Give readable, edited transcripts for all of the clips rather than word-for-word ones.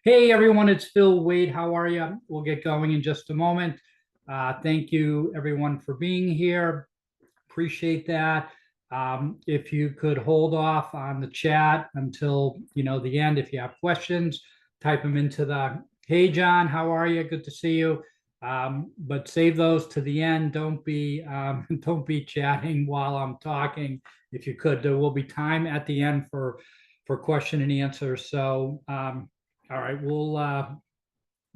Hey everyone, it's Phil Wade. How are you? We'll get going in just a moment. Thank you everyone for being here. Appreciate that. If you could hold off on the chat until the end. If you have questions, type them into the "Hey John, how are you? Good to see you." But save those to the end. Don't be don't be chatting while I'm talking. If you could, there will be time at the end for question and answer. So all right, we'll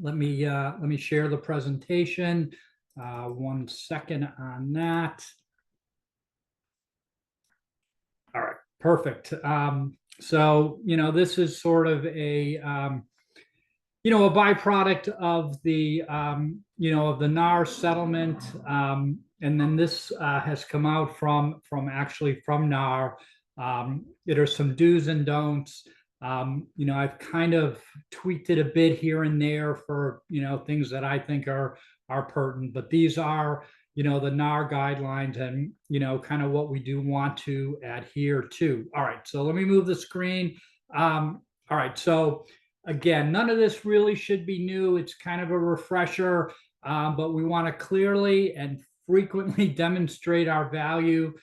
let me share the presentation. 1 second on that. All right, perfect. So this is sort of a byproduct of the of the NAR settlement, and then this has come out actually from NAR. There are some do's and don'ts. I've kind of tweaked it a bit here and there for things that I think are pertinent, but these are the NAR guidelines and kind of what we do want to adhere to. All right, so let me move the screen. All right, so again, none of this really should be new. It's kind of a refresher, but we want to clearly and frequently demonstrate our value,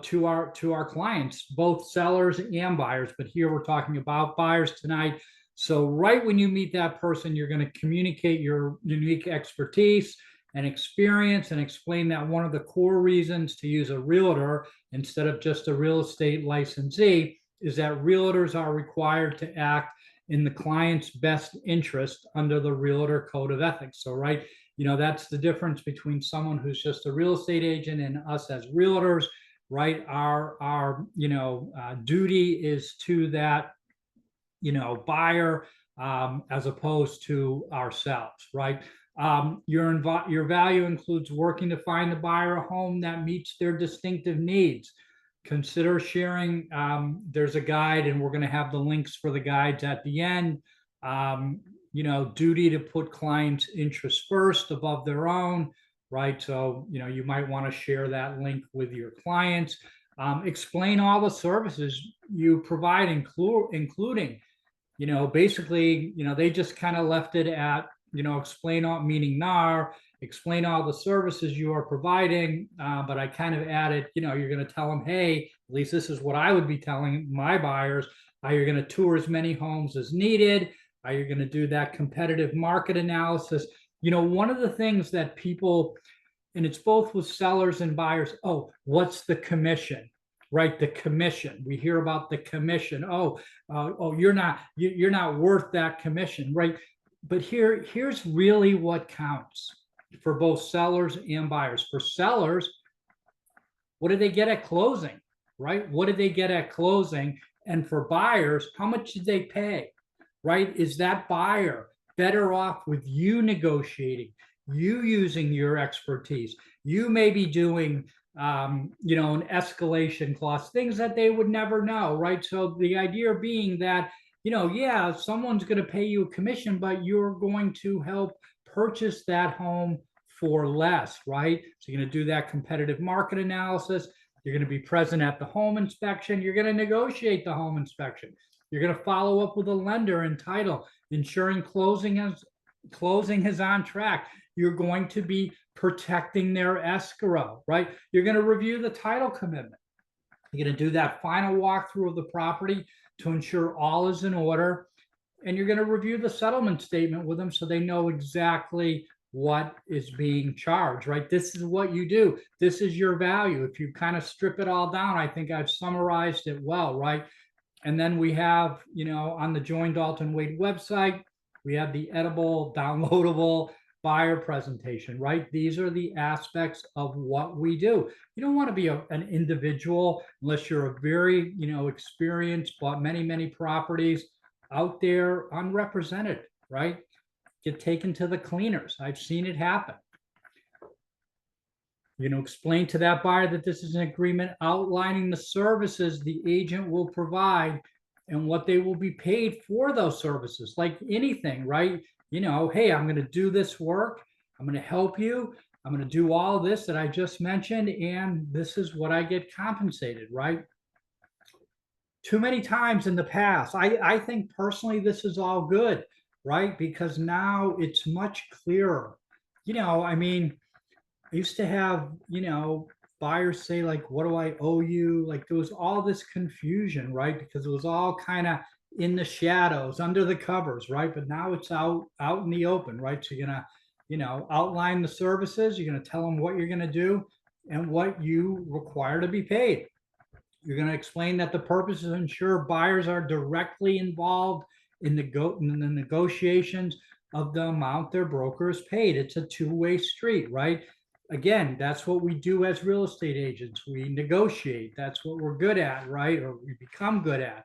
to our clients, both sellers and buyers. But here we're talking about buyers tonight. So right when you meet that person, you're going to communicate your unique expertise and experience and explain that one of the core reasons to use a realtor instead of just a real estate licensee is that realtors are required to act in the client's best interest under the Realtor Code of Ethics. So, right, that's the difference between someone who's just a real estate agent and us as realtors, right? Our duty is to that, buyer, as opposed to ourselves, right? Your value includes working to find the buyer a home that meets their distinctive needs. Consider sharing. There's a guide, and we're going to have the links for the guides at the end. Duty to put clients' interests first above their own, right? So, you might want to share that link with your clients. Explain all the services you provide, including, basically, they just kind of left it at, explain all, meaning NAR, explain all the services you are providing. But I kind of added, you're going to tell them, hey, at least this is what I would be telling my buyers. You're going to tour as many homes as needed. You're going to do that competitive market analysis. One of the things that people, and it's both with sellers and buyers, oh, what's the commission? Right, the commission. We hear about the commission. You're not worth that commission, right? But here's really what counts for both sellers and buyers. For sellers, what did they get at closing, right? What did they get at closing? And for buyers, how much did they pay, right? Is that buyer better off with you negotiating, you using your expertise, you may be doing an escalation clause, things that they would never know, right? So the idea being that, yeah, someone's going to pay you a commission, but you're going to help purchase that home for less, right? So you're going to do that competitive market analysis. You're going to be present at the home inspection. You're going to negotiate the home inspection. You're going to follow up with a lender and title, ensuring closing is on track. You're going to be protecting their escrow, right? You're going to review the title commitment. You're going to do that final walkthrough of the property to ensure all is in order. And you're going to review the settlement statement with them so they know exactly what is being charged, right? This is what you do. This is your value. If you kind of strip it all down, I think I've summarized it well, right? And then we have, on the Join Dalton Wade website, we have the editable, downloadable buyer presentation, right? These are the aspects of what we do. You don't want to be an individual unless you're a very, experienced, bought many, many properties out there unrepresented, right? Get taken to the cleaners. I've seen it happen. Explain to that buyer that this is an agreement outlining the services the agent will provide and what they will be paid for those services, like anything, right? Hey, I'm going to do this work. I'm going to help you. I'm going to do all this that I just mentioned, and this is what I get compensated, right? too many times in the past. I think personally this is all good, right? Because now it's much clearer. I mean, I used to have, buyers say like, what do I owe you? Like there was all this confusion, right? Because it was all kind of in the shadows, under the covers, right? But now it's out in the open, right? So you're gonna, outline the services, you're gonna tell them what you're gonna do and what you require to be paid. You're going to explain that the purpose is to ensure buyers are directly involved in the negotiations of the amount their broker is paid. It's a two-way street, right? Again, that's what we do as real estate agents. We negotiate. That's what we're good at, right? Or we become good at.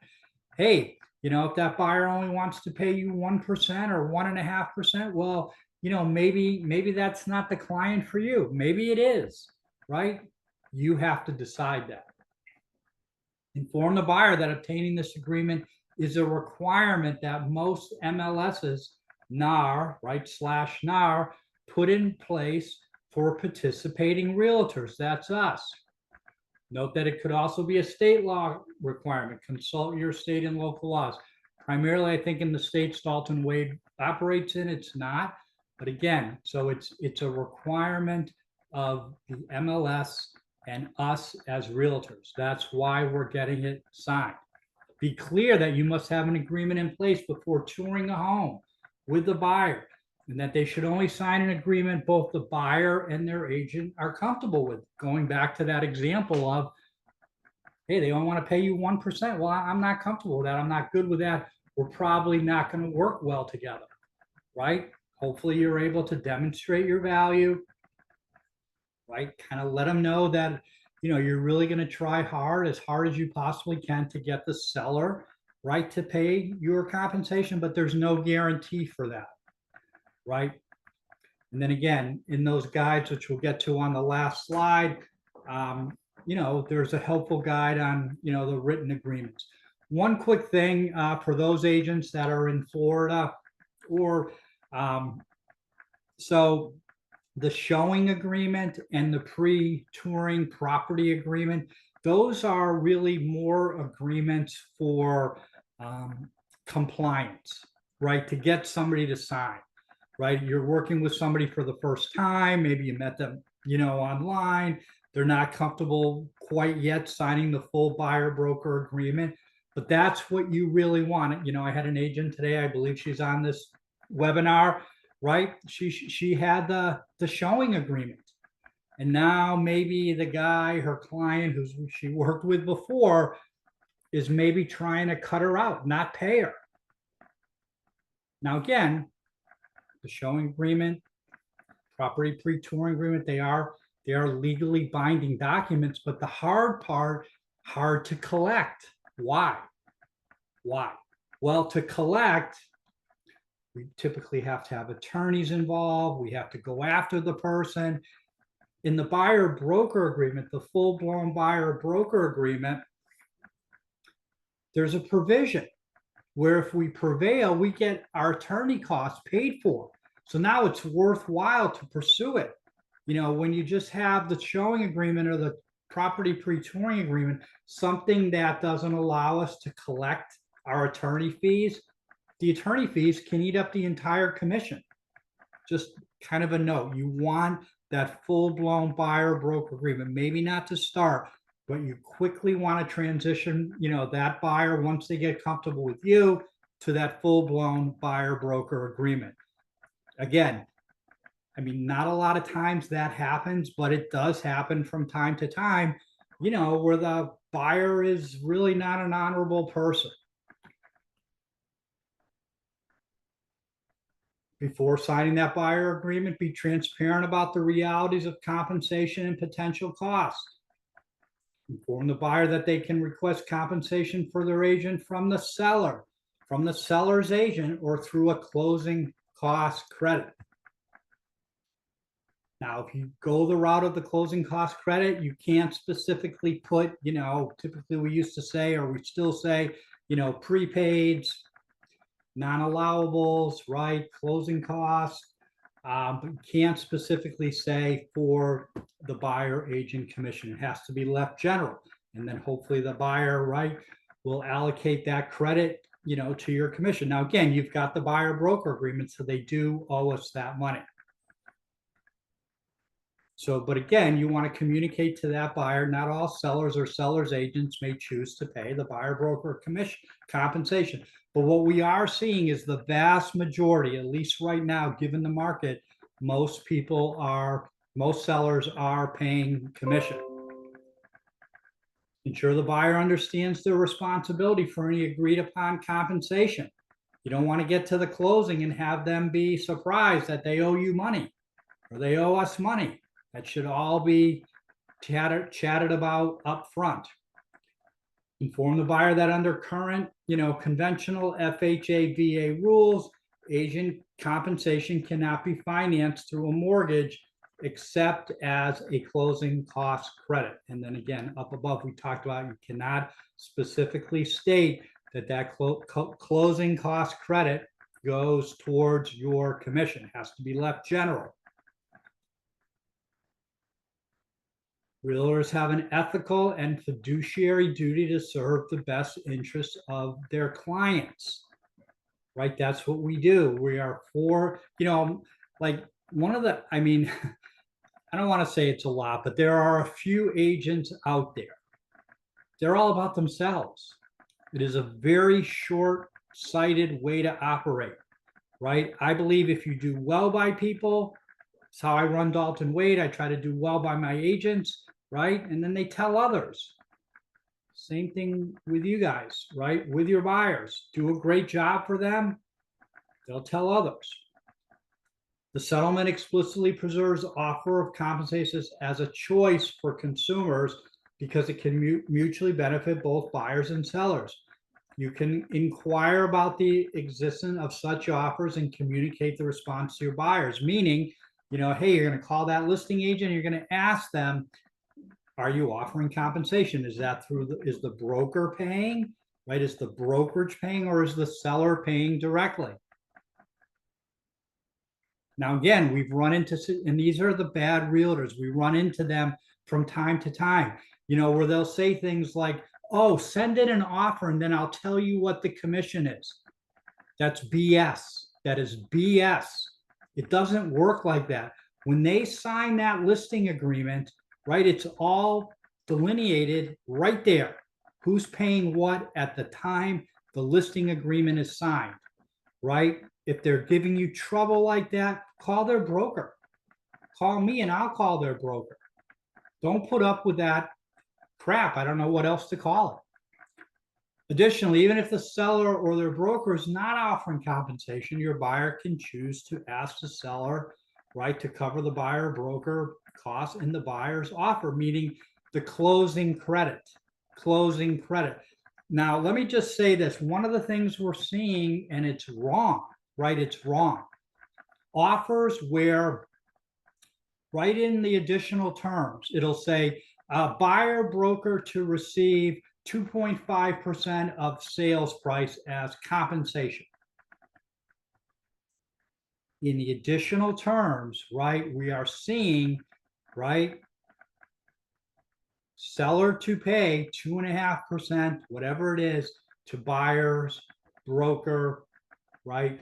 Hey, if that buyer only wants to pay you 1% or 1.5%, well, maybe that's not the client for you. Maybe it is, right? You have to decide that. Inform the buyer that obtaining this agreement is a requirement that most MLSs, NAR, right, /NAR, put in place for participating realtors. That's us. Note that it could also be a state law requirement. Consult your state and local laws. Primarily, I think in the states Dalton Wade operates in, it's not. But again, so it's a requirement of the MLS and us as realtors. That's why we're getting it signed. Be clear that you must have an agreement in place before touring a home with the buyer, and that they should only sign an agreement both the buyer and their agent are comfortable with. Going back to that example of, hey, they only want to pay you 1%. Well, I'm not comfortable with that. I'm not good with that. We're probably not going to work well together, right? Hopefully you're able to demonstrate your value, right? Kind of let them know that, you're really going to try hard as you possibly can to get the seller, right, to pay your compensation, but there's no guarantee for that, right? And then again, in those guides, which we'll get to on the last slide, there's a helpful guide on, the written agreements. One quick thing for those agents that are in Florida, or so the showing agreement and the pre-touring property agreement, those are really more agreements for compliance, right? To get somebody to sign, right? You're working with somebody for the first time. Maybe you met them, online. They're not comfortable quite yet signing the full buyer broker agreement, but that's what you really want. I had an agent today, I believe she's on this webinar, right? She had the showing agreement, and now maybe the guy, her client, who she worked with before, is maybe trying to cut her out, not pay her. Now again, the showing agreement, property pre-touring agreement, they are legally binding documents, but the hard part, hard to collect. Why? Well, to collect, we typically have to have attorneys involved. We have to go after the person. In the buyer broker agreement, the full-blown buyer broker agreement, there's a provision where if we prevail, we get our attorney costs paid for. So now it's worthwhile to pursue it. When you just have the showing agreement or the property pre-touring agreement, something that doesn't allow us to collect our attorney fees, the attorney fees can eat up the entire commission. Just kind of a note. You want that full-blown buyer broker agreement, maybe not to start, but you quickly want to transition, that buyer, once they get comfortable with you, to that full-blown buyer broker agreement. Again, I mean, not a lot of times that happens, but it does happen from time to time, where the buyer is really not an honorable person. Before signing that buyer agreement, be transparent about the realities of compensation and potential costs. Inform the buyer that they can request compensation for their agent from the seller, from the seller's agent, or through a closing cost credit. Now, if you go the route of the closing cost credit, you can't specifically put, typically we used to say, or we still say, prepaids, non-allowables, right, closing costs, but you can't specifically say for the buyer agent commission. It has to be left general. And then hopefully the buyer, right, will allocate that credit, to your commission. Now, again, you've got the buyer broker agreement, so they do owe us that money. So, but again, you want to communicate to that buyer. Not all sellers or sellers agents may choose to pay the buyer broker commission compensation. But what we are seeing is the vast majority, at least right now, given the market, most sellers are paying commission. Ensure the buyer understands their responsibility for any agreed upon compensation. You don't want to get to the closing and have them be surprised that they owe you money or they owe us money. That should all be chatted about up front. Inform the buyer that under current, conventional FHA VA rules, agent compensation cannot be financed through a mortgage except as a closing cost credit. And then again, up above, we talked about you cannot specifically state that closing cost credit goes towards your commission. It has to be left general. Realtors have an ethical and fiduciary duty to serve the best interests of their clients, right? That's what we do. We are for, like one of the, I mean, I don't want to say it's a lot, but there are a few agents out there. They're all about themselves. It is a very short-sighted way to operate, right? I believe if you do well by people, it's how I run Dalton Wade. I try to do well by my agents, right? And then they tell others. Same thing with you guys, right? With your buyers. Do a great job for them, they'll tell others. The settlement explicitly preserves offer of compensation as a choice for consumers because it can mutually benefit both buyers and sellers. You can inquire about the existence of such offers and communicate the response to your buyers, meaning, hey, you're going to call that listing agent, you're going to ask them, are you offering compensation? Is that is the broker paying, right? Is the brokerage paying, or is the seller paying directly? Now, again, we've run into, and these are the bad realtors. We run into them from time to time, where they'll say things like, oh, send in an offer and then I'll tell you what the commission is. That's BS. That is BS. It doesn't work like that. When they sign that listing agreement, right, it's all delineated right there. Who's paying what at the time the listing agreement is signed, right? If they're giving you trouble like that, call their broker. Call me and I'll call their broker. Don't put up with that crap. I don't know what else to call it. Additionally, even if the seller or their broker is not offering compensation, your buyer can choose to ask the seller, right, to cover the buyer broker costs in the buyer's offer, meaning the closing credit. Closing credit. Now, let me just say this. One of the things we're seeing, and it's wrong, right? It's wrong. Offers where right in the additional terms, it'll say buyer broker to receive 2.5% of sales price as compensation. In the additional terms, right, we are seeing, right, seller to pay 2.5%, whatever it is, to buyers, broker, right?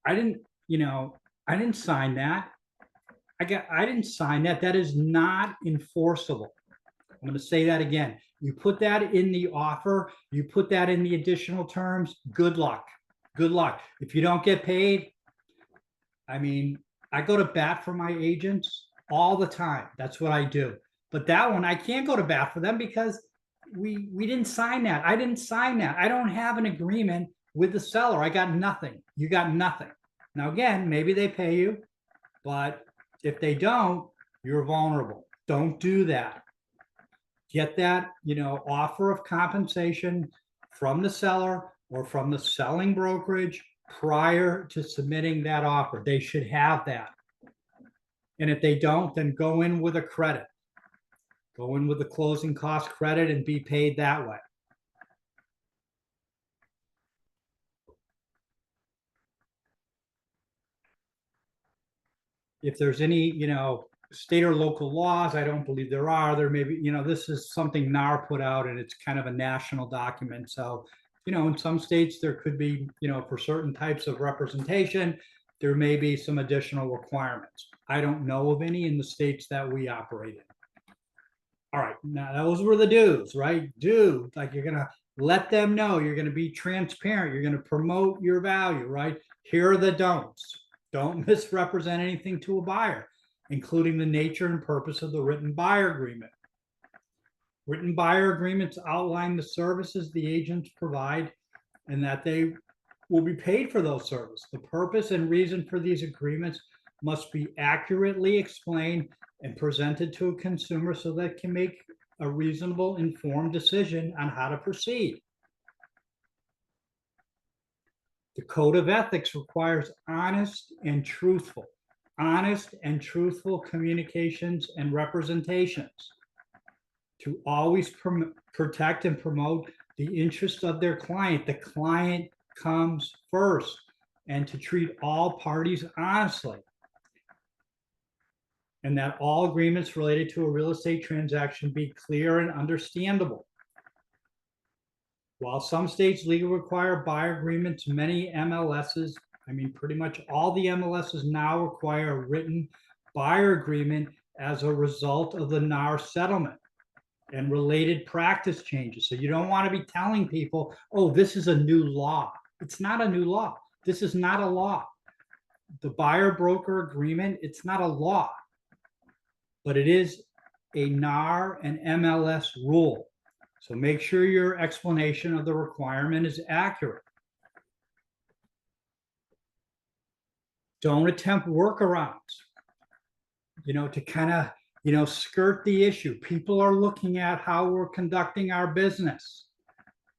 I didn't sign that. I didn't sign that. That is not enforceable. I'm going to say that again. You put that in the offer, you put that in the additional terms, good luck. Good luck. If you don't get paid, I mean, I go to bat for my agents all the time. That's what I do. But that one, I can't go to bat for them because we didn't sign that. I didn't sign that. I don't have an agreement with the seller. I got nothing. You got nothing. Now, again, maybe they pay you, but if they don't, you're vulnerable. Don't do that. Get that, offer of compensation from the seller or from the selling brokerage prior to submitting that offer. They should have that. And if they don't, then go in with a credit. Go in with the closing cost credit and be paid that way. If there's any, state or local laws, I don't believe there are. There may be, this is something NAR put out, and it's kind of a national document. So, in some states there could be, for certain types of representation, there may be some additional requirements. I don't know of any in the states that we operate in. All right, now those were the do's, right? Do, like, you're gonna let them know, you're gonna be transparent, you're gonna promote your value, right? Here are the don'ts. Don't misrepresent anything to a buyer, including the nature and purpose of the written buyer agreement. Written buyer agreements outline the services the agents provide and that they will be paid for those services. The purpose and reason for these agreements must be accurately explained and presented to a consumer so that can make a reasonable, informed decision on how to proceed. The code of ethics requires honest and truthful communications and representations to always protect and promote the interest of their client. The client comes first, and to treat all parties honestly. And that all agreements related to a real estate transaction be clear and understandable. While some states legally require buyer agreements, many MLSs, pretty much all the MLSs now require a written buyer agreement as a result of the NAR settlement and related practice changes. So you don't want to be telling people, oh, this is a new law. It's not a new law. This is not a law. The buyer broker agreement, it's not a law, but it is a NAR and MLS rule. So make sure your explanation of the requirement is accurate. Don't attempt workarounds, to kind of, skirt the issue. People are looking at how we're conducting our business,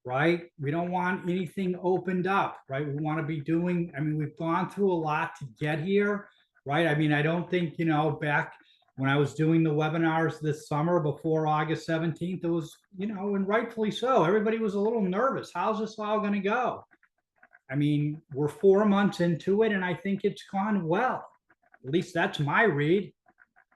right? We don't want anything opened up, right? We want to be doing, we've gone through a lot to get here, right? I don't think, back when I was doing the webinars this summer before August 17th, it was, and rightfully so, everybody was a little nervous. How's this all going to go? We're 4 months into it, and I think it's gone well. At least that's my read.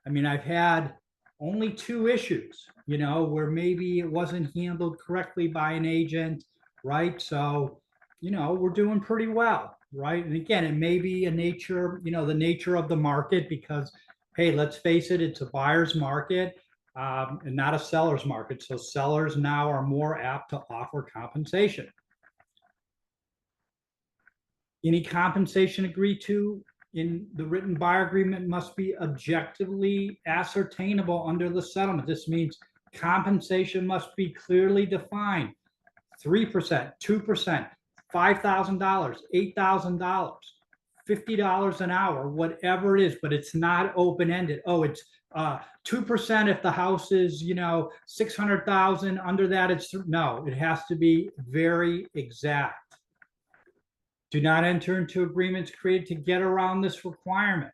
I've had only 2 issues, where maybe it wasn't handled correctly by an agent, right? So, we're doing pretty well, right? And again, it may be the nature of the market, because, hey, let's face it, it's a buyer's market and not a seller's market. So sellers now are more apt to offer compensation. Any compensation agreed to in the written buyer agreement must be objectively ascertainable under the settlement. This means compensation must be clearly defined. 3%, 2%, $5,000, $8,000, $50 an hour, whatever it is, but it's not open-ended. Oh, it's 2% if the house is, 600,000. Under that, it's no. It has to be very exact. Do not enter into agreements created to get around this requirement.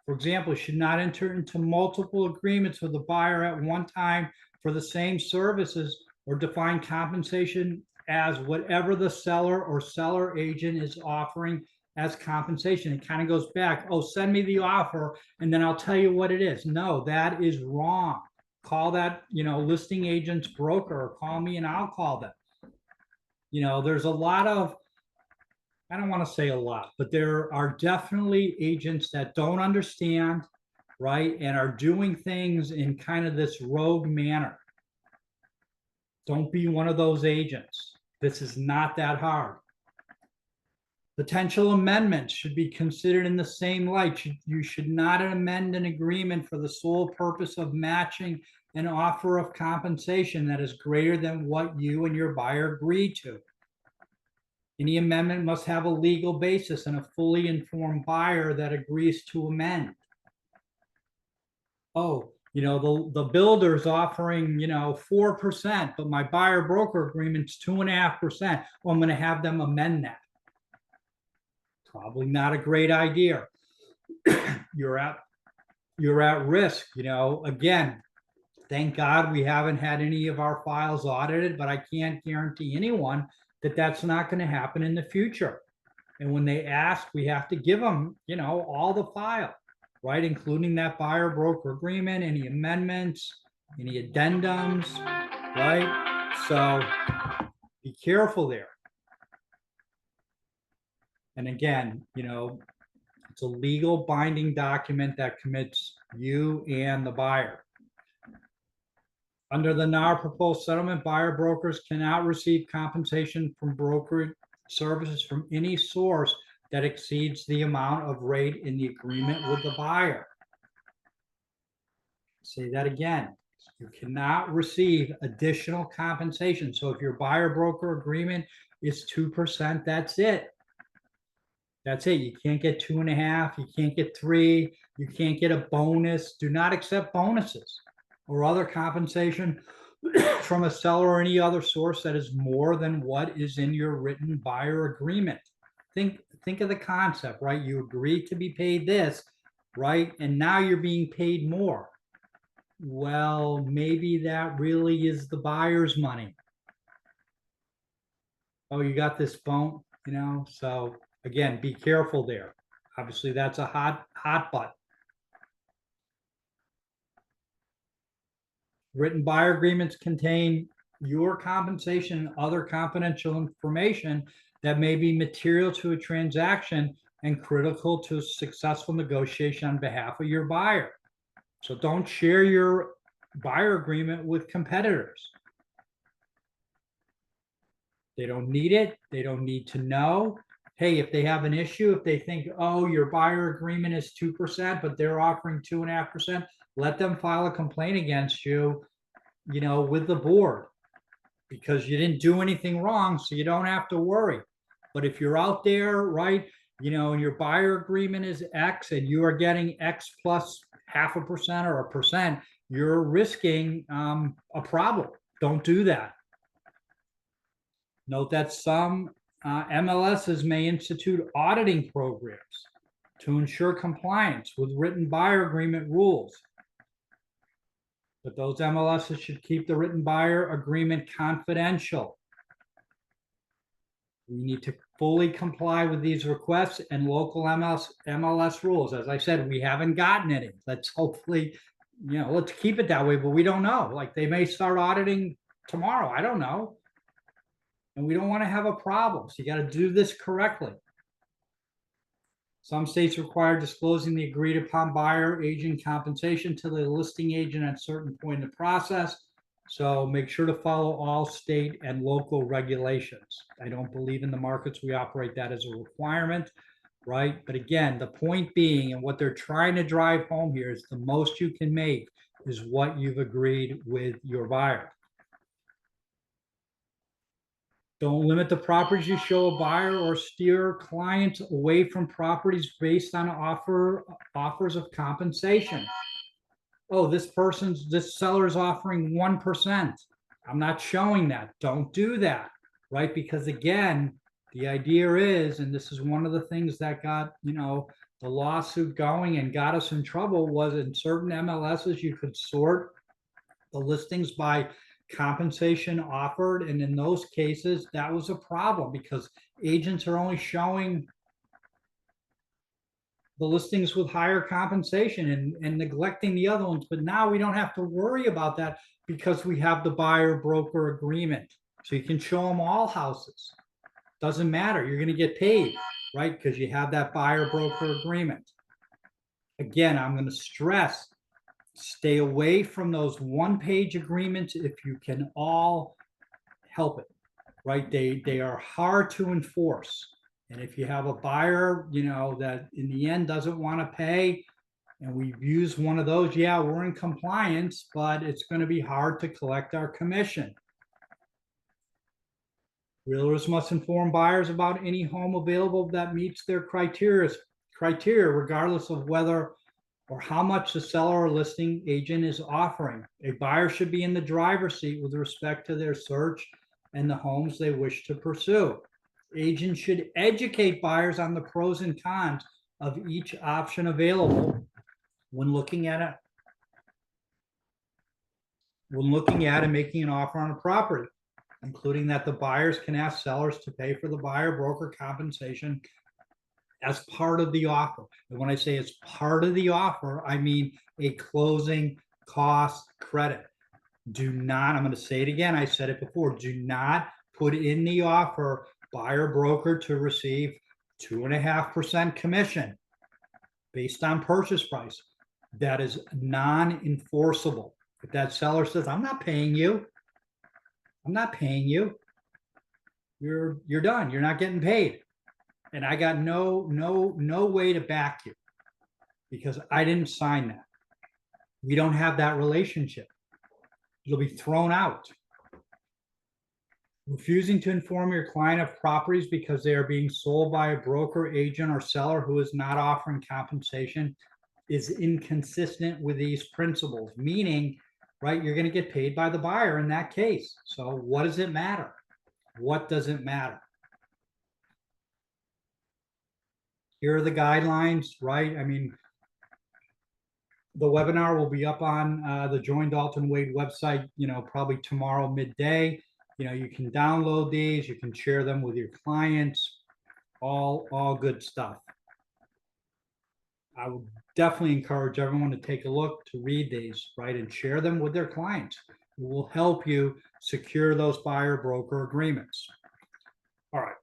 For example, you should not enter into multiple agreements with the buyer at one time for the same services, or define compensation as whatever the seller or seller agent is offering as compensation. It kind of goes back, oh, send me the offer and then I'll tell you what it is. No, that is wrong. Call that, listing agent's broker, or call me and I'll call them. There's a lot of, I don't want to say a lot, but there are definitely agents that don't understand, right, and are doing things in kind of this rogue manner. Don't be one of those agents. This is not that hard. Potential amendments should be considered in the same light. You should not amend an agreement for the sole purpose of matching an offer of compensation that is greater than what you and your buyer agreed to. Any amendment must have a legal basis and a fully informed buyer that agrees to amend. Oh, the builder's offering, 4%, but my buyer broker agreement's 2.5%. Well, I'm going to have them amend that. Probably not a great idea. You're at risk. Again, thank God we haven't had any of our files audited, but I can't guarantee anyone that that's not going to happen in the future. And when they ask, we have to give them, all the file. right? Including that buyer broker agreement, any amendments, any addendums, right? So be careful there. And again, it's a legal binding document that commits you and the buyer. Under the NAR proposed settlement, buyer brokers cannot receive compensation from brokerage services from any source that exceeds the amount of rate in the agreement with the buyer. Say that again. You cannot receive additional compensation. So if your buyer broker agreement is 2%, that's it. That's it. You can't get 2.5. You can't get 3. You can't get a bonus. Do not accept bonuses or other compensation from a seller or any other source that is more than what is in your written buyer agreement. Think of the concept, right? You agreed to be paid this, right? And now you're being paid more. Well, maybe that really is the buyer's money. Oh, you got this bone, so again, be careful there. Obviously, that's a hot button. Written buyer agreements contain your compensation and other confidential information that may be material to a transaction and critical to a successful negotiation on behalf of your buyer. So don't share your buyer agreement with competitors. They don't need it. They don't need to know. Hey, if they have an issue, if they think, oh, your buyer agreement is 2%, but they're offering 2.5%, let them file a complaint against you, with the board, because you didn't do anything wrong, so you don't have to worry. But if you're out there, right, and your buyer agreement is X and you are getting X plus 0.5% or 1%, you're risking a problem. Don't do that. Note that some MLSs may institute auditing programs to ensure compliance with written buyer agreement rules. But those MLSs should keep the written buyer agreement confidential. We need to fully comply with these requests and local MLS rules. As I said, we haven't gotten any. Let's hopefully, let's keep it that way, but we don't know. Like, they may start auditing tomorrow. I don't know. And we don't want to have a problem. So you got to do this correctly. Some states require disclosing the agreed upon buyer agent compensation to the listing agent at a certain point in the process. So make sure to follow all state and local regulations. I don't believe in the markets we operate that as a requirement, right? But again, the point being, and what they're trying to drive home here, is the most you can make is what you've agreed with your buyer. Don't limit the properties you show a buyer or steer clients away from properties based on offers of compensation. Oh, this seller's offering 1%. I'm not showing that. Don't do that, right? Because again, the idea is, and this is one of the things that got, the lawsuit going and got us in trouble, was in certain MLSs, you could sort the listings by compensation offered, and in those cases that was a problem because agents are only showing the listings with higher compensation and neglecting the other ones. But now we don't have to worry about that because we have the buyer broker agreement, so you can show them all houses. Doesn't matter, you're going to get paid, right? Because you have that buyer broker agreement. Again, I'm going to stress, stay away from those one-page agreements if you can all help it, right? They are hard to enforce. And if you have a buyer, that in the end doesn't want to pay, and we've used one of those, yeah, we're in compliance, but it's going to be hard to collect our commission. Realtors must inform buyers about any home available that meets their criteria, regardless of whether or how much the seller or listing agent is offering. A buyer should be in the driver's seat with respect to their search and the homes they wish to pursue. Agents should educate buyers on the pros and cons of each option available when looking at it, and making an offer on a property, including that the buyers can ask sellers to pay for the buyer broker compensation as part of the offer. And when I say it's part of the offer, I mean a closing cost credit. Do not, I'm going to say it again, I said it before, do not put in the offer buyer broker to receive 2.5% commission based on purchase price. That is non-enforceable. If that seller says, I'm not paying you, you're done. You're not getting paid. And I got no way to back you because I didn't sign that. We don't have that relationship. It'll be thrown out. Refusing to inform your client of properties because they are being sold by a broker, agent, or seller who is not offering compensation is inconsistent with these principles, meaning, right, you're going to get paid by the buyer in that case. So what does it matter? What does it matter? Here are the guidelines, right? I mean, the webinar will be up on the Join Dalton Wade website, probably tomorrow midday. You can download these, you can share them with your clients, all good stuff. I would definitely encourage everyone to take a look, to read these, right, and share them with their clients. It will help you secure those buyer broker agreements. All right.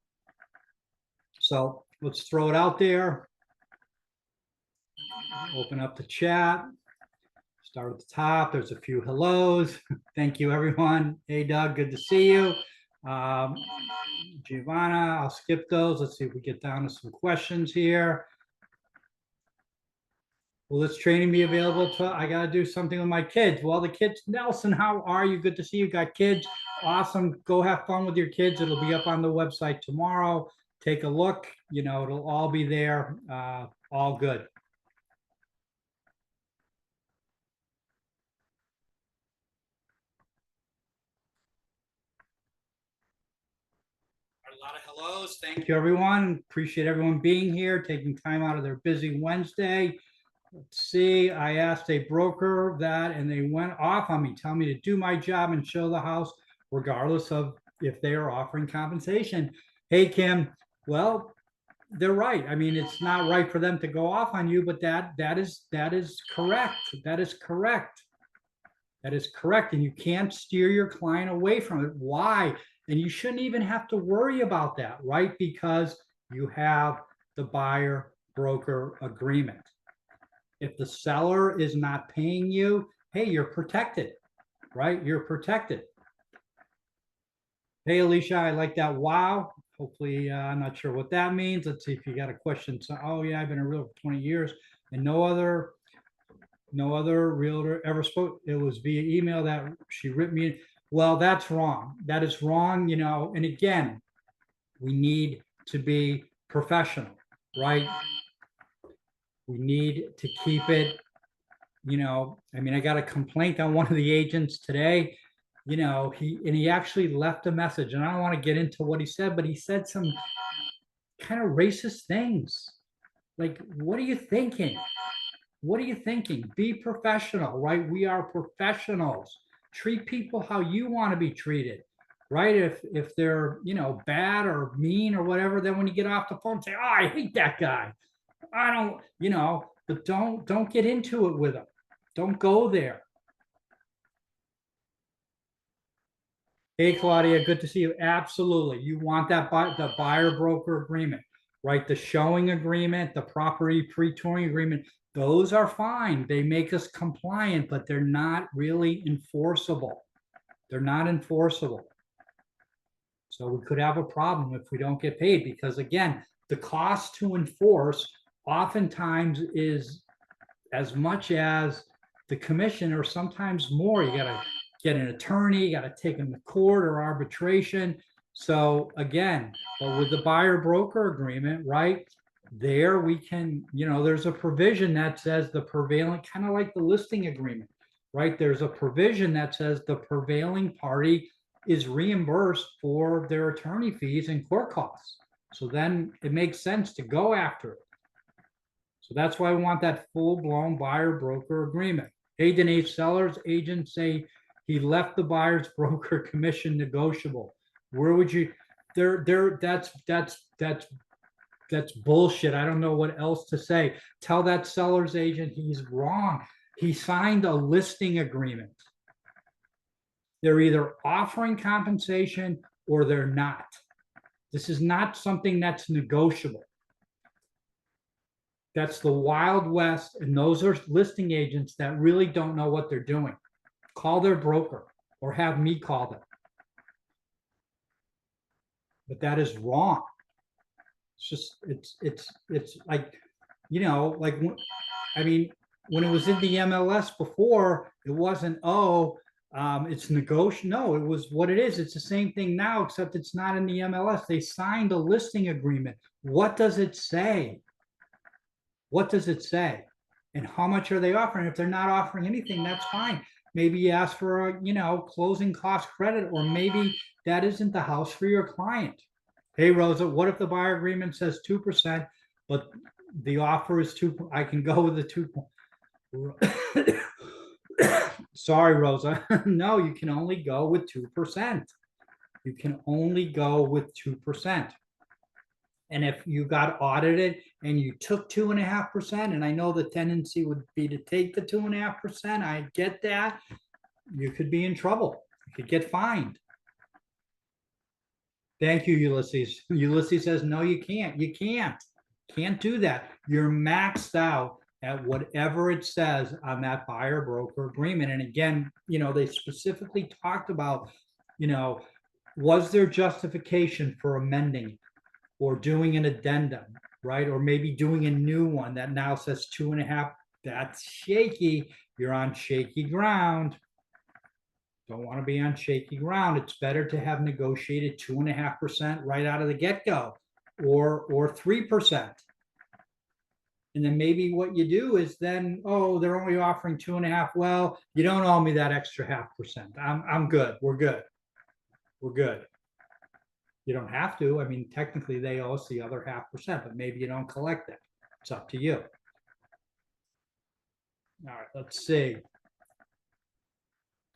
So let's throw it out there. Open up the chat. Start at the top. There's a few hellos. Thank you, everyone. Hey, Doug, good to see you. Giovanna, I'll skip those. Let's see if we get down to some questions here. Will this training be available to, I got to do something with my kids. Well, the kids, Nelson, how are you? Good to see you. Got kids. Awesome. Go have fun with your kids. It'll be up on the website tomorrow. Take a look. It'll all be there. All good. A lot of hellos. Thank you, everyone. Appreciate everyone being here, taking time out of their busy Wednesday. Let's see, I asked a broker that, and they went off on me, telling me to do my job and show the house, regardless of if they are offering compensation. Hey, Kim, well, they're right. I mean, it's not right for them to go off on you, but that is correct. That is correct. That is correct. And you can't steer your client away from it. Why? And you shouldn't even have to worry about that, right? Because you have the buyer broker agreement. If the seller is not paying you, hey, you're protected, right? You're protected. Hey, Alicia, I like that. Wow. Hopefully, I'm not sure what that means. Let's see if you got a question. So, oh yeah, I've been a realtor for 20 years and no other realtor ever spoke. It was via email that she ripped me. Well, that's wrong. That is wrong, and again, we need to be professional, right? We need to keep it, I mean, I got a complaint on one of the agents today, he actually left a message, and I don't want to get into what he said, but he said some kind of racist things. Like, what are you thinking? What are you thinking? Be professional, right? We are professionals. Treat people how you want to be treated, right? If they're, bad or mean or whatever, then when you get off the phone, say, oh, I hate that guy. I don't, but don't get into it with them. Don't go there. Hey, Claudia, good to see you. Absolutely. You want that the buyer broker agreement, right? The showing agreement, the property pre-touring agreement. Those are fine. They make us compliant, but they're not really enforceable. They're not enforceable. So we could have a problem if we don't get paid because, again, the cost to enforce oftentimes is as much as the commission or sometimes more. You got to get an attorney, you got to take them to court or arbitration. So again, but with the buyer broker agreement, right, there we can, there's a provision that says the prevailing, kind of like the listing agreement, right? There's a provision that says the prevailing party is reimbursed for their attorney fees and court costs. So then it makes sense to go after it. So that's why we want that full-blown buyer broker agreement. Hey, Denise, seller's agent say he left the buyer's broker commission negotiable. Where would you? That's that's bullshit. I don't know what else to say. Tell that seller's agent he's wrong. He signed a listing agreement. They're either offering compensation or they're not. This is not something that's negotiable. That's the Wild West, and those are listing agents that really don't know what they're doing. Call their broker or have me call them. But that is wrong. It's just, it's like, you know, like, I mean, when it was in the MLS before, it wasn't, oh, it's negotiable. No, it was what it is. It's the same thing now, except it's not in the MLS. They signed a listing agreement. What does it say? What does it say? And how much are they offering? If they're not offering anything, that's fine. Maybe you ask for a, you know, closing cost credit, or maybe that isn't the house for your client. Hey, Rosa, what if the buyer agreement says 2%, but the offer is 2? I can go with the 2. Sorry, Rosa. No, you can only go with 2%. You can only go with 2%. And if you got audited and you took 2.5%, and I know the tendency would be to take the 2.5%, I get that, you could be in trouble. You could get fined. Thank you, Ulysses. Ulysses says, no, you can't. You can't do that. You're maxed out at whatever it says on that buyer broker agreement. And again, you know, they specifically talked about, you know, was there justification for amending it or doing an addendum, right? Or maybe doing a new one that now says 2.5. That's shaky. You're on shaky ground. Don't want to be on shaky ground. It's better to have negotiated 2.5% right out of the get-go, or 3%. And then maybe what you do is then, oh, they're only offering 2.5. Well, you don't owe me that extra 0.5%. I'm good. We're good. We're good. You don't have to. I mean, technically they owe us the other 0.5%, but maybe you don't collect it. It's up to you. All right, let's see.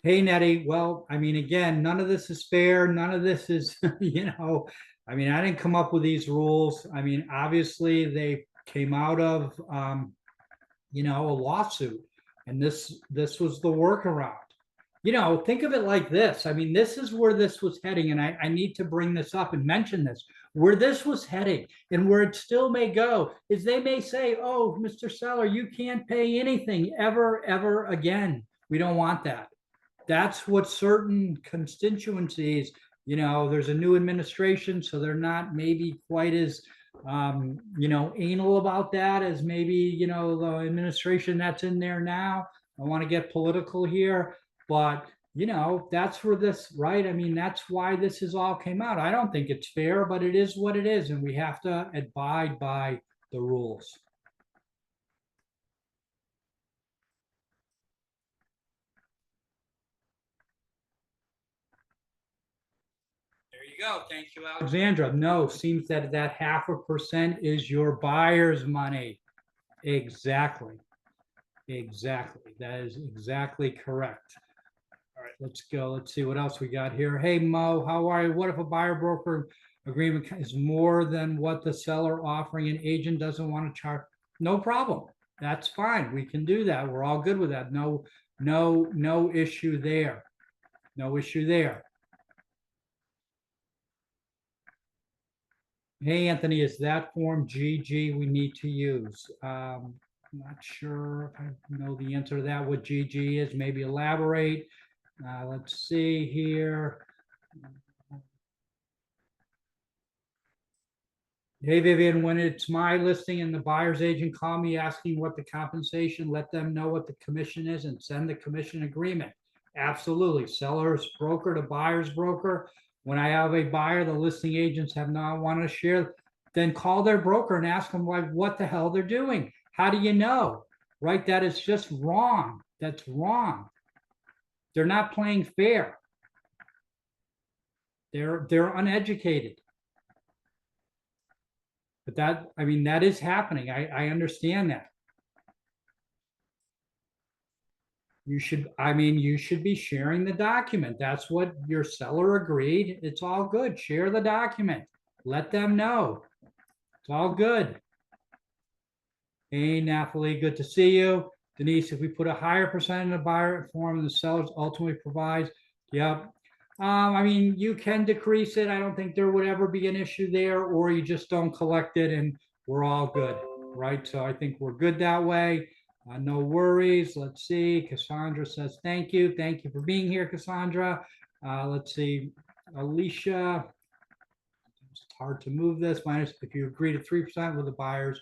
Hey, Nettie. Well, I mean, again, none of this is fair. None of this is, you know, I mean, I didn't come up with these rules. I mean, obviously they came out of, you know, a lawsuit, and this was the workaround. You know, think of it like this. I mean, this is where this was heading, and I need to bring this up and mention this. Where this was heading and where it still may go is they may say, oh, Mr. Seller, you can't pay anything ever again. We don't want that. That's what certain constituencies, you know, there's a new administration, so they're not maybe quite as, you know, anal about that as maybe, you know, the administration that's in there now. I want to get political here, but, you know, that's where this, right? I mean, that's why this is all came out. I don't think it's fair, but it is what it is, and we have to abide by the rules. There you go. Thank you, Alexandra. No, seems that 0.5% is your buyer's money. Exactly. Exactly. That is exactly correct. All right, let's go. Let's see what else we got here. Hey, Mo, how are you? What if a buyer broker agreement is more than what the seller offering, an agent doesn't want to charge? No problem. That's fine. We can do that. We're all good with that. No issue there. No issue there. Hey, Anthony, is that form GG we need to use? I'm not sure if I know the answer to that, what GG is. Maybe elaborate. Let's see here. Hey, Vivian, when it's my listing and the buyer's agent call me asking what the compensation, let them know what the commission is and send the commission agreement. Absolutely. Seller's broker to buyer's broker. When I have a buyer, the listing agents have not wanted to share, then call their broker and ask them like what the hell they're doing. How do you know? Right? That is just wrong. That's wrong. They're not playing fair. They're uneducated. But that, I mean, that is happening. I understand that. You should, I mean, you should be sharing the document. That's what your seller agreed. It's all good. Share the document. Let them know. It's all good. Hey, Nathalie, good to see you. Denise, if we put a higher percent in the buyer form and the seller ultimately provides, yep. I mean, you can decrease it. I don't think there would ever be an issue there, or you just don't collect it and we're all good, right? So I think we're good that way. No worries. Let's see. Cassandra says, thank you. Thank you for being here, Cassandra. Let's see. Alicia, it's hard to move this. Minus if you agree to 3% with the buyer's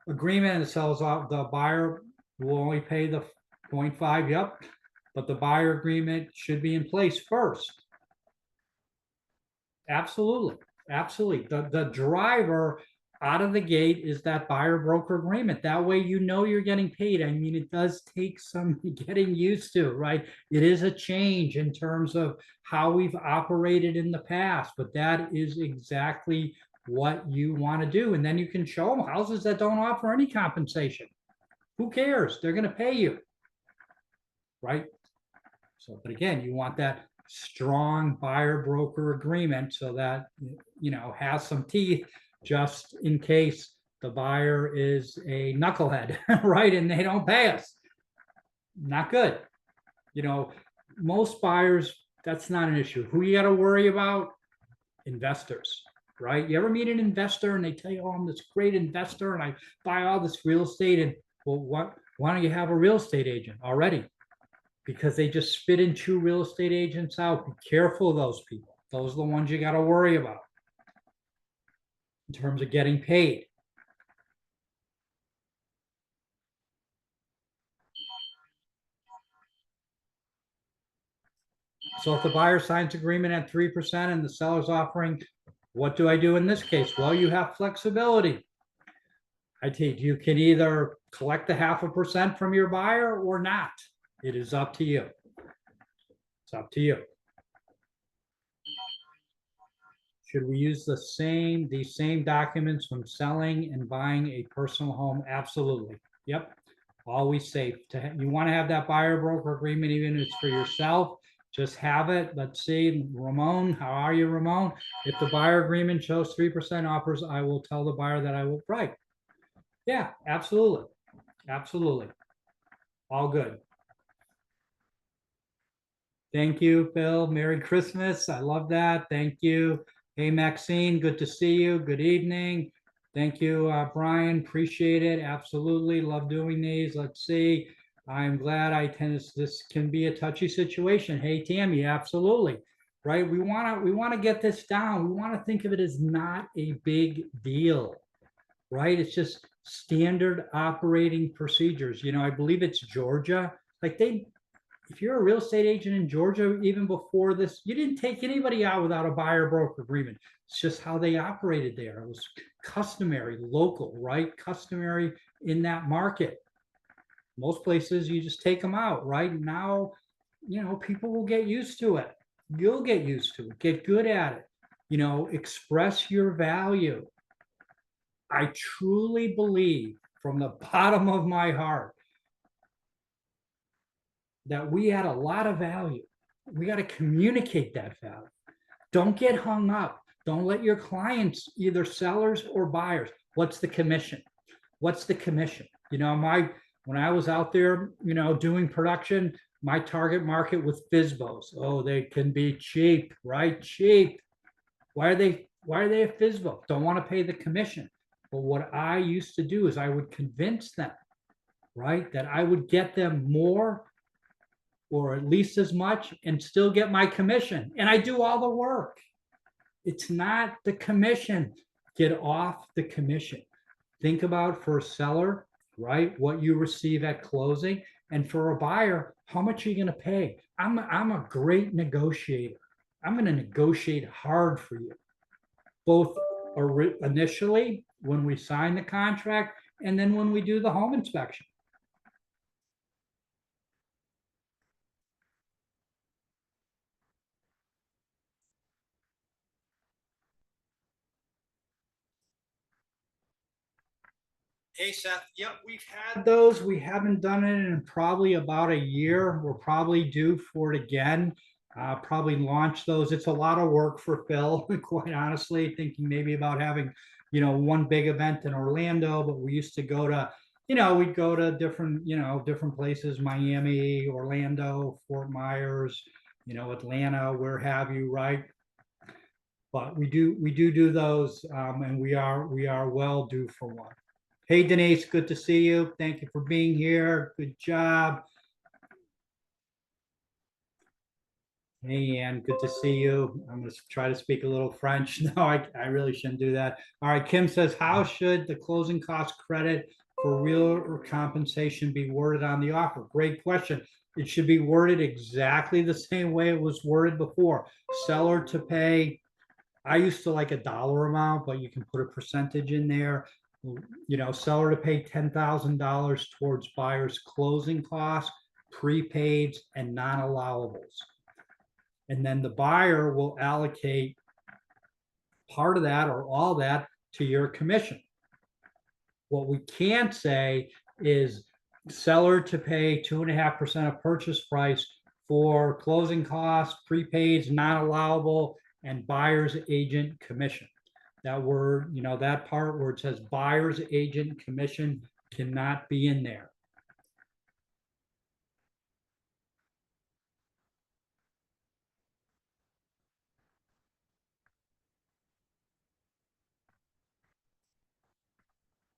agreement and the sells off, the buyer will only pay the 0.5. Yep. But the buyer agreement should be in place first. Absolutely. Absolutely. The driver out of the gate is that buyer broker agreement. That way, you know, you're getting paid. I mean, it does take some getting used to, right? It is a change in terms of how we've operated in the past, but that is exactly what you want to do. And then you can show them houses that don't offer any compensation. Who cares? They're going to pay you, right? So, but again, you want that strong buyer broker agreement so that, you know, has some teeth just in case the buyer is a knucklehead, right? And they don't pay us. Not good. You know, most buyers, that's not an issue. Who you got to worry about? Investors, right? You ever meet an investor and they tell you, oh, I'm this great investor and I buy all this real estate, and well, why don't you have a real estate agent already? Because they just spit in 2 real estate agents out. Be careful of those people. Those are the ones you got to worry about in terms of getting paid. So if the buyer signs agreement at 3% and the seller's offering, what do I do in this case? Well, you have flexibility. I think you can either collect the 0.5% from your buyer or not. It is up to you. It's up to you. Should we use these same documents when selling and buying a personal home? Absolutely. Yep. Always safe. You want to have that buyer broker agreement, even if it's for yourself. Just have it. Let's see, Ramon, how are you, Ramon? If the buyer agreement shows 3% offers, I will tell the buyer that I will. Right. Yeah, absolutely. Absolutely. All good. Thank you, Phil. Merry Christmas. I love that. Thank you. Hey, Maxine, good to see you. Good evening. Thank you, Brian. Appreciate it. Absolutely. Love doing these. Let's see. I'm glad this can be a touchy situation. Hey, Tammy, absolutely. Right. We want to get this down. We want to think of it as not a big deal. Right. It's just standard operating procedures. You know, I believe it's Georgia. Like if you're a real estate agent in Georgia, even before this, you didn't take anybody out without a buyer broker agreement. It's just how they operated there. It was customary, local, right? Customary in that market. Most places you just take them out, right? Now, you know, people will get used to it. You'll get used to it, get good at it, you know, express your value. I truly believe from the bottom of my heart that we add a lot of value. We got to communicate that value. Don't get hung up. Don't let your clients, either sellers or buyers, what's the commission? What's the commission? You know, when I was out there, you know, doing production, my target market was FSBOs. Oh, they can be cheap, right? Cheap. Why are they a FSBO? Don't want to pay the commission. But what I used to do is I would convince them, right, that I would get them more or at least as much and still get my commission. And I do all the work. It's not the commission. Get off the commission. Think about for a seller, right, what you receive at closing. And for a buyer, how much are you going to pay? I'm a great negotiator. I'm going to negotiate hard for you, both initially when we sign the contract and then when we do the home inspection. Hey, Seth. Yep, we've had those. We haven't done it in probably about a year. We're probably due for it again. Probably launch those. It's a lot of work for Phil, quite honestly, thinking maybe about having, one big event in Orlando, but we used to go to, we'd go to different, different places, Miami, Orlando, Fort Myers, Atlanta, where have you, right? But we do those, and we are well due for one. Hey, Denise, good to see you. Thank you for being here. Good job. Hey, Ann, good to see you. I'm going to try to speak a little French. No, I really shouldn't do that. All right, Kim says, how should the closing cost credit for realtor compensation be worded on the offer? Great question. It should be worded exactly the same way it was worded before. Seller to pay, I used to like a dollar amount, but you can put a percentage in there. Seller to pay $10,000 towards buyer's closing costs, prepaids, and non-allowables. And then the buyer will allocate part of that or all that to your commission. What we can't say is seller to pay 2.5% of purchase price for closing costs, prepaids, non-allowable, and buyer's agent commission. That word, that part where it says buyer's agent commission cannot be in there.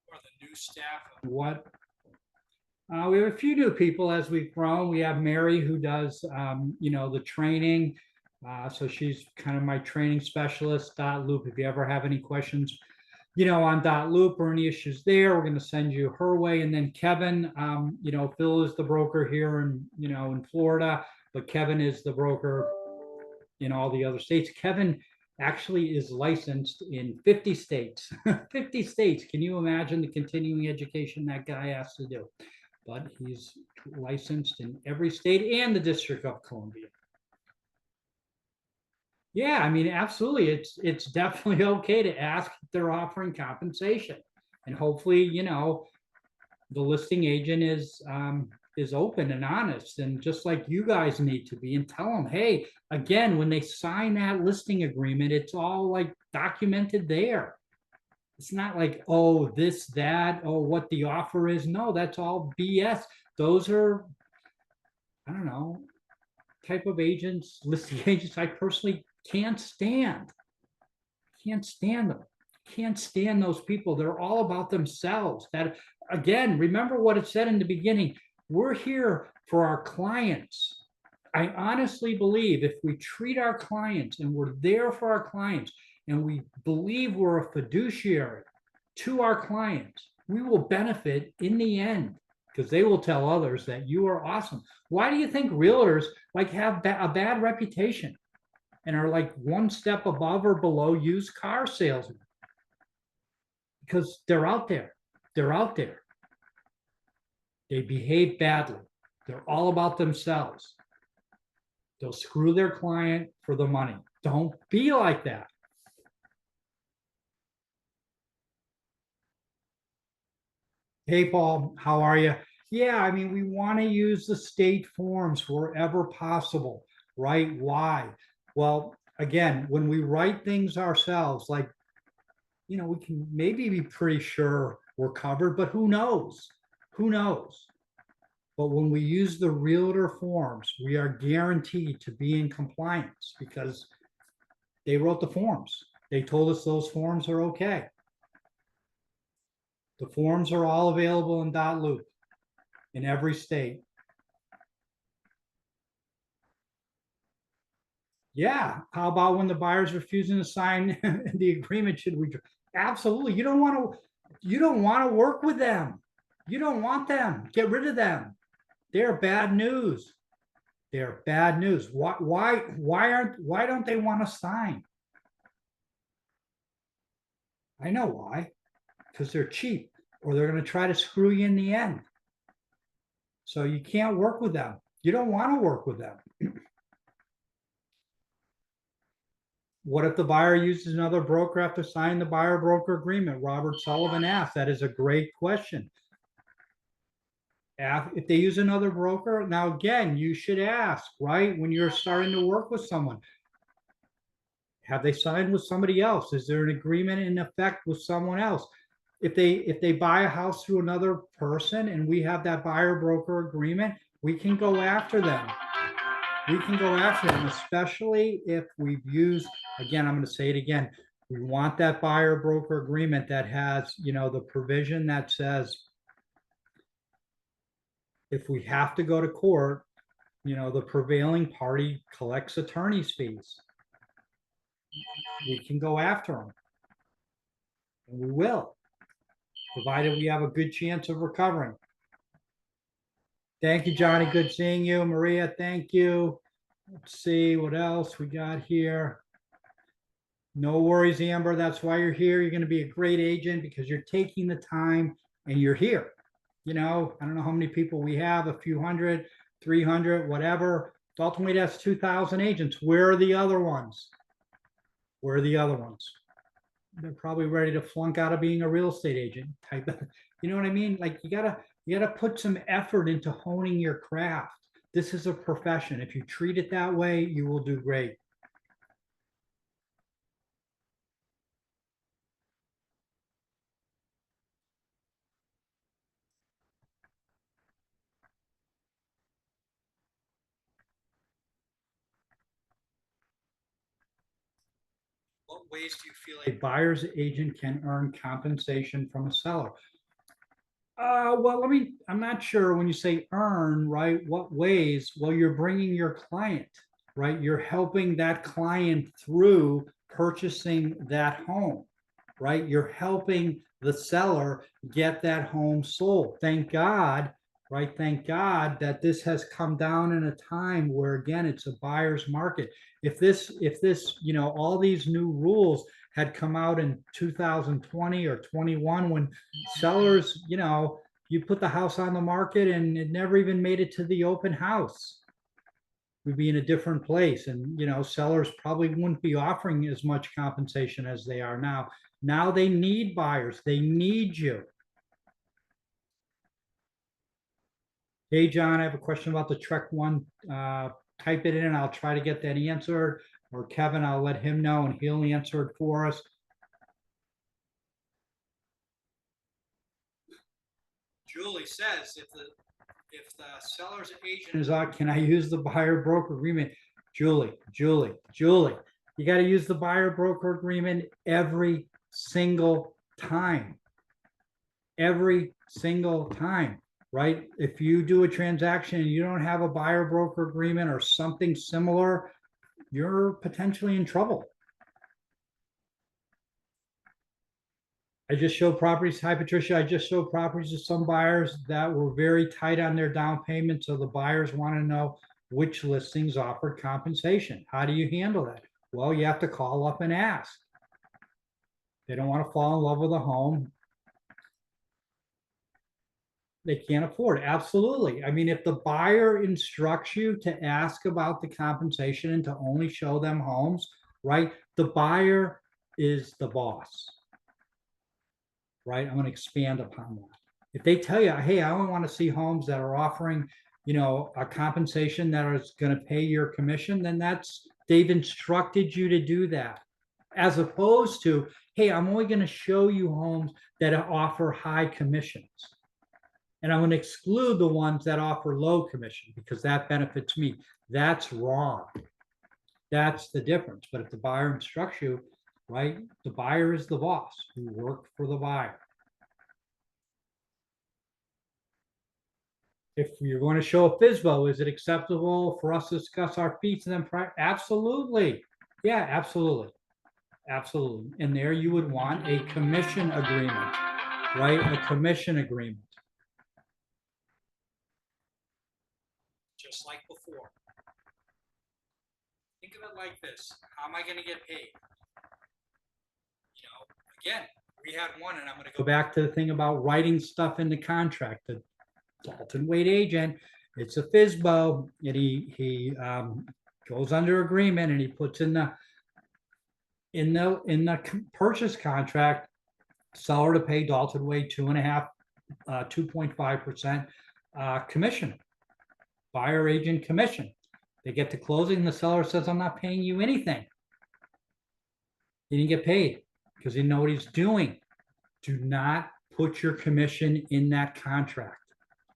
Or the new staff, what we have a few new people as we've grown. We have Mary who does, the training. So she's kind of my training specialist. Loop. If you ever have any questions, on Loop or any issues there, we're going to send you her way. And then Kevin, Phil is the broker here in Florida, but Kevin is the broker in all the other states. Kevin actually is licensed in 50 states. 50 states. Can you imagine the continuing education that guy has to do? But he's licensed in every state and the District of Columbia. Yeah, I mean, absolutely. It's definitely okay to ask if they're offering compensation, and hopefully, the listing agent is open and honest, and just like you guys need to be, and tell them, hey, again, when they sign that listing agreement, it's all like documented there. It's not like, oh, this, that, oh, what the offer is. No, that's all BS. Those are, I don't know, type of agents, listing agents I personally can't stand. Can't stand them. Can't stand those people. They're all about themselves. That, again, remember what it said in the beginning. We're here for our clients. I honestly believe if we treat our clients and we're there for our clients, and we believe we're a fiduciary to our clients, we will benefit in the end, because they will tell others that you are awesome. Why do you think realtors have a bad reputation and are like one step above or below used car salesmen? Because they're out there. They're out there. They behave badly. They're all about themselves. They'll screw their client for the money. Don't be like that. Hey, Paul, how are you? Yeah, I mean, we want to use the state forms wherever possible, right? Why? Well, again, when we write things ourselves, we can maybe be pretty sure we're covered, but who knows? Who knows? But when we use the realtor forms, we are guaranteed to be in compliance because they wrote the forms. They told us those forms are okay. The forms are all available in .loop in every state. Yeah. How about when the buyer's refusing to sign the agreement? Should we? Absolutely. You don't want to work with them. You don't want them. Get rid of them. They're bad news. They're bad news. Why don't they want to sign? I know why. Because they're cheap, or they're going to try to screw you in the end. So you can't work with them. You don't want to work with them. What if the buyer uses another broker after signing the buyer broker agreement? Robert Sullivan asked. That is a great question. If they use another broker, now again, you should ask, right? When you're starting to work with someone, Have they signed with somebody else? Is there an agreement in effect with someone else? If they buy a house through another person and we have that buyer broker agreement, we can go after them. We can go after them, especially if we've used, again, I'm going to say it again. We want that buyer broker agreement that has, the provision that says if we have to go to court, the prevailing party collects attorney's fees. We can go after them. And we will, provided we have a good chance of recovering. Thank you, Johnny. Good seeing you. Maria, thank you. Let's see what else we got here. No worries, Amber. That's why you're here. You're going to be a great agent because you're taking the time and you're here. I don't know how many people we have, a few hundred, 300, whatever. Dalton Wade has 2,000 agents. Where are the other ones? Where are the other ones? They're probably ready to flunk out of being a real estate agent type of, you know what I mean? Like you gotta put some effort into honing your craft. This is a profession. If you treat it that way, you will do great. What ways do you feel a buyer's agent can earn compensation from a seller? Well, I'm not sure when you say earn, right? What ways? Well, you're bringing your client, right? You're helping that client through purchasing that home, right? You're helping the seller get that home sold. Thank God, right? Thank God that this has come down in a time where, again, it's a buyer's market. If this, all these new rules had come out in 2020 or 21 when sellers, you put the house on the market and it never even made it to the open house, we'd be in a different place. And, sellers probably wouldn't be offering as much compensation as they are now. Now they need buyers. They need you. Hey, John, I have a question about the Trek One. Type it in. I'll try to get that answered. Or Kevin, I'll let him know and he'll answer it for us. Julie says if the seller's agent is out, can I use the buyer broker agreement? Julie, you got to use the buyer broker agreement every single time. Every single time, right? If you do a transaction and you don't have a buyer broker agreement or something similar, you're potentially in trouble. I just showed properties. Hi, Patricia. I just showed properties to some buyers that were very tight on their down payment. So the buyers want to know which listings offered compensation. How do you handle that? Well, you have to call up and ask. They don't want to fall in love with a home they can't afford. Absolutely. I mean, if the buyer instructs you to ask about the compensation and to only show them homes, right? The buyer is the boss. Right? I'm going to expand upon that. If they tell you, hey, I only want to see homes that are offering, a compensation that is going to pay your commission, then they've instructed you to do that. As opposed to, hey, I'm only going to show you homes that offer high commissions. And I'm going to exclude the ones that offer low commission because that benefits me. That's wrong. That's the difference. But if the buyer instructs you, right? The buyer is the boss. You work for the buyer. If you're going to show a FSBO, is it acceptable for us to discuss our fees and then absolutely. Yeah, absolutely. Absolutely. And there you would want a commission agreement, right? A commission agreement. Just like before. Think of it like this. How am I going to get paid? Again, we had one, and I'm going to go back to the thing about writing stuff in the contract. The Dalton Wade agent, it's a FSBO, and he goes under agreement, and he puts in the purchase contract, seller to pay Dalton Wade 2.5% commission, buyer agent commission. They get to closing, the seller says, I'm not paying you anything. He didn't get paid because he didn't know what he's doing. Do not put your commission in that contract.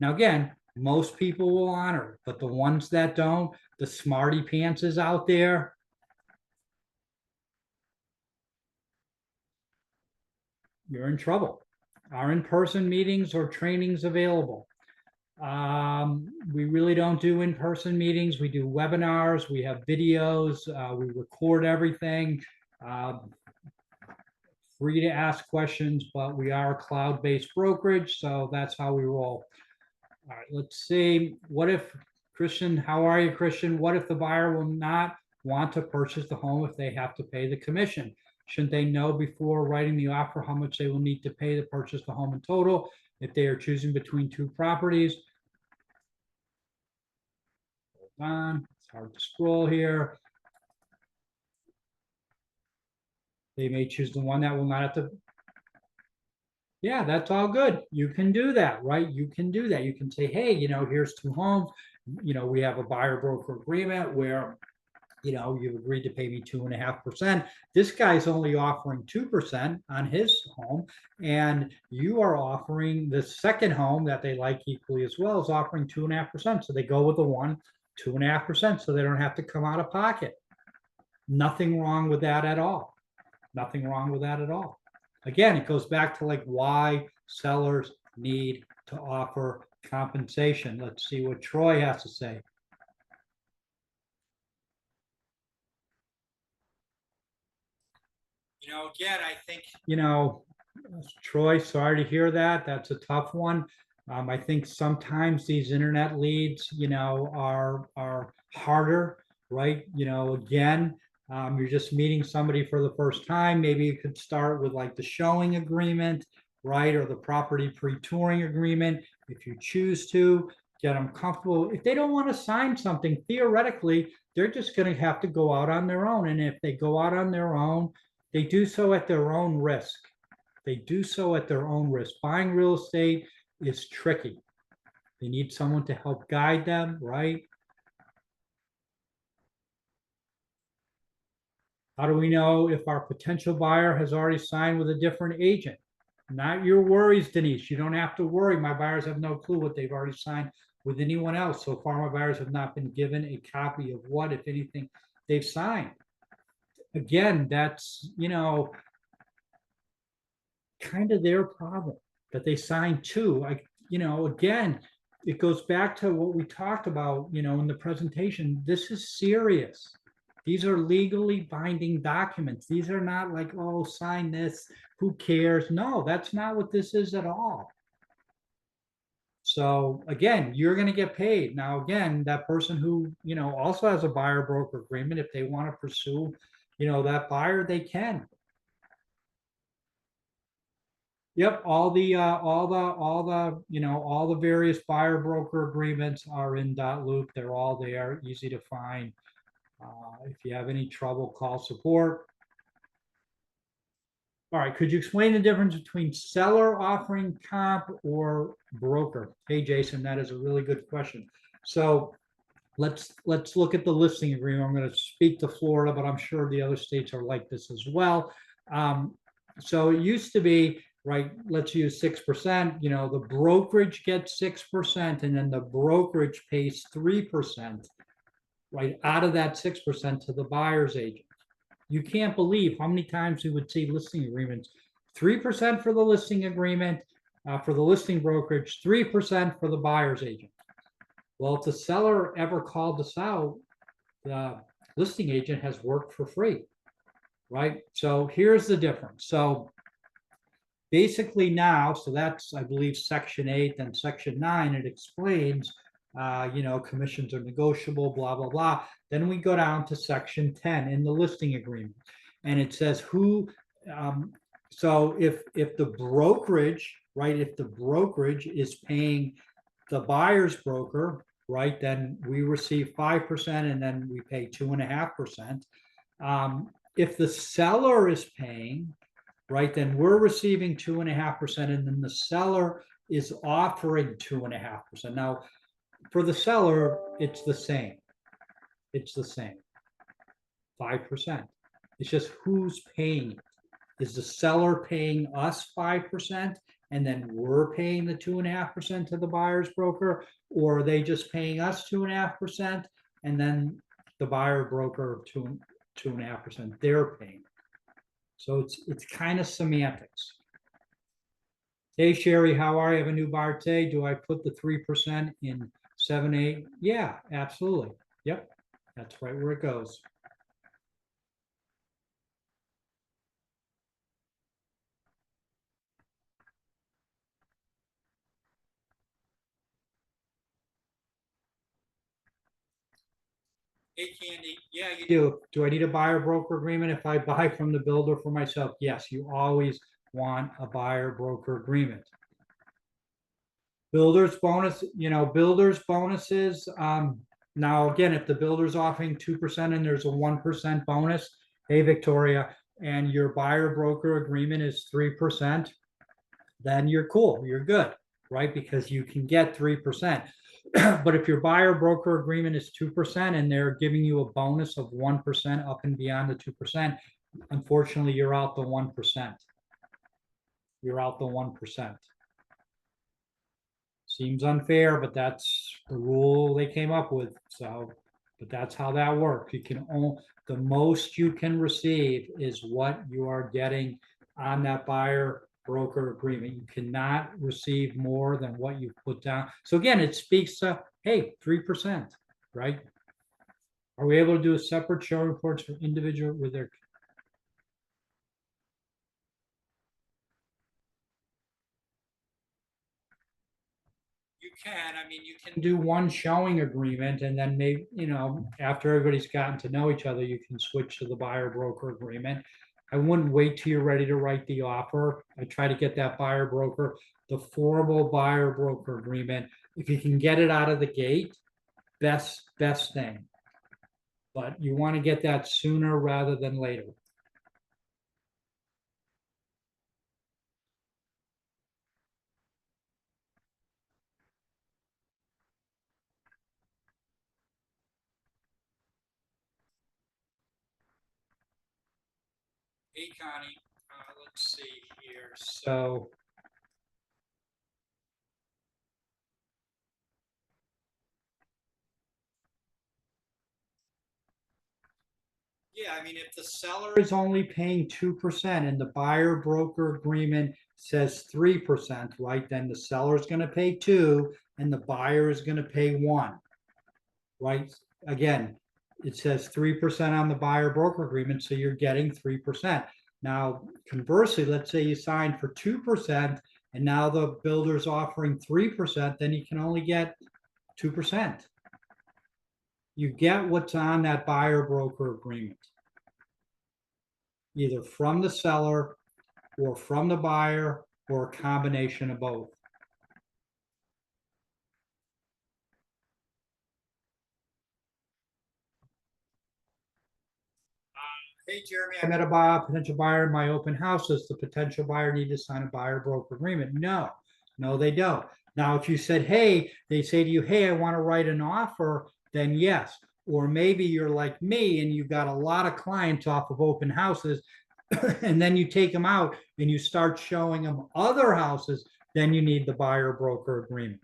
Now, again, most people will honor it, but the ones that don't, the smarty pantses out there, you're in trouble. Are in-person meetings or trainings available? We really don't do in-person meetings. We do webinars. We have videos. We record everything. Free to ask questions, but we are a cloud-based brokerage, so that's how we roll. All right, let's see. What if, Christian, how are you, Christian? What if the buyer will not want to purchase the home if they have to pay the commission? Shouldn't they know before writing the offer how much they will need to pay to purchase the home in total if they are choosing between two properties? Hold on, it's hard to scroll here. They may choose the one that will not have to. Yeah, that's all good. You can do that, right? You can do that. You can say, hey, here's two homes. We have a buyer broker agreement where, you've agreed to pay me 2.5%. This guy's only offering 2% on his home. And you are offering the second home that they like equally as well is offering 2.5%. So they go with the one, 2.5%. So they don't have to come out of pocket. Nothing wrong with that at all. Nothing wrong with that at all. Again, it goes back to like why sellers need to offer compensation. Let's see what Troy has to say. Again, I think, Troy, sorry to hear that. That's a tough one. I think sometimes these internet leads, are harder, right? Again, you're just meeting somebody for the first time. Maybe you could start with like the showing agreement, right? Or the property pre-touring agreement. If you choose to get them comfortable. If they don't want to sign something, theoretically, they're just going to have to go out on their own. And if they go out on their own, they do so at their own risk. They do so at their own risk. Buying real estate is tricky. They need someone to help guide them, right? How do we know if our potential buyer has already signed with a different agent? Not your worries, Denise. You don't have to worry. My buyers have no clue what they've already signed with anyone else. So far, my buyers have not been given a copy of what, if anything, they've signed. Again, that's, kind of their problem that they signed to. Again, it goes back to what we talked about, in the presentation. This is serious. These are legally binding documents. These are not like, oh, sign this, who cares? No, that's not what this is at all. So again, you're going to get paid. Now, again, that person who, also has a buyer broker agreement, if they want to pursue, that buyer, they can. Yep, all the various buyer broker agreements are in .loop. They're all there, easy to find. If you have any trouble, call support. All right, could you explain the difference between seller offering comp or broker? Hey, Jason, that is a really good question. So let's look at the listing agreement. I'm going to speak to Florida, but I'm sure the other states are like this as well. So it used to be, right, let's use 6%, the brokerage gets 6% and then the brokerage pays 3%, right, out of that 6% to the buyer's agent. You can't believe how many times we would see listing agreements, 3% for the listing agreement, for the listing brokerage, 3% for the buyer's agent. Well, if the seller ever called us out, the listing agent has worked for free, right? So here's the difference. So basically now, so that's, I believe, Section 8 and Section 9, it explains, commissions are negotiable, blah, blah, blah. Then we go down to Section 10 in the listing agreement. And it says who, so if the brokerage, right, if the brokerage is paying the buyer's broker, right, then we receive 5% and then we pay 2.5%. If the seller is paying, right, then we're receiving 2.5%, and then the seller is offering 2.5%. Now, for the seller, it's the same. It's the same, 5%. It's just who's paying it. Is the seller paying us 5%, and then we're paying the 2.5% to the buyer's broker? Or are they just paying us 2.5%, and then the buyer broker 2.5%, they're paying? So it's kind of semantics. Hey Sherry, how are you? I have a new buyer today. Do I put the 3% in 7(a)? Yeah, absolutely. Yep, that's right where it goes. Hey Candy, yeah, you do. Do I need a buyer broker agreement if I buy from the builder for myself? Yes, you always want a buyer broker agreement. Builders bonus, builders bonuses. Now again, if the builder's offering 2% and there's a 1% bonus, hey Victoria, and your buyer broker agreement is 3%, then you're cool, you're good, right? Because you can get 3%. But if your buyer broker agreement is 2% and they're giving you a bonus of 1% up and beyond the 2%, unfortunately, you're out the 1%. You're out the 1%. Seems unfair, but that's the rule they came up with. So, but that's how that works. You can only, the most you can receive is what you are getting on that buyer broker agreement. You cannot receive more than what you put down. So again, it speaks to, hey, 3%, right? Are we able to do a separate show reports for individual with their? You can, I mean, you can do one showing agreement and then maybe, after everybody's gotten to know each other, you can switch to the buyer broker agreement. I wouldn't wait till you're ready to write the offer. I try to get that buyer broker, the formal buyer broker agreement. If you can get it out of the gate, best thing. But you want to get that sooner rather than later. Hey, Connie, let's see here. So yeah, I mean, if the seller is only paying 2% and the buyer broker agreement says 3%, right? Then the seller is going to pay 2 and the buyer is going to pay 1, right? Again, it says 3% on the buyer broker agreement, so you're getting 3%. Now, conversely, let's say you signed for 2% and now the builder's offering 3%, then you can only get 2%. You get what's on that buyer broker agreement, either from the seller or from the buyer or a combination of both. Hey, Jeremy, I met a potential buyer in my open house. Does the potential buyer need to sign a buyer broker agreement? No, they don't. Now, if you said, hey, they say to you, hey, I want to write an offer, then yes. Or maybe you're like me and you've got a lot of clients off of open houses, and then you take them out and you start showing them other houses, then you need the buyer broker agreement.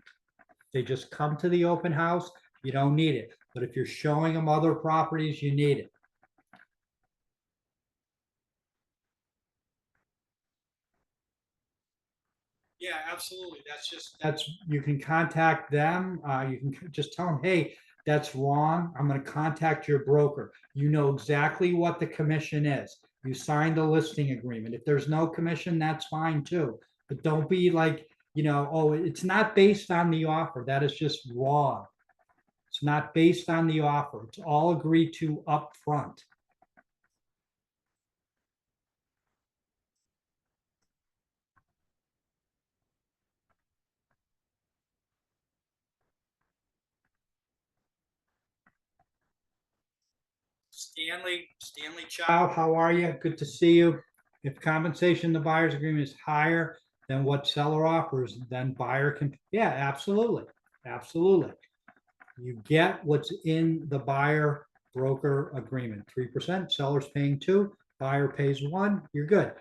They just come to the open house, you don't need it. But if you're showing them other properties, you need it. Yeah, absolutely. That's you can contact them. You can just tell them, hey, that's wrong. I'm going to contact your broker. You know exactly what the commission is. You signed a listing agreement. If there's no commission, that's fine too. But don't be like, oh, it's not based on the offer. That is just raw. It's not based on the offer. It's all agreed to up front. Stanley Chow, how are you? Good to see you. If compensation in the buyer's agreement is higher than what seller offers, then buyer can, yeah, absolutely. Absolutely. You get what's in the buyer broker agreement. 3%, seller's paying 2, buyer pays 1, you're good.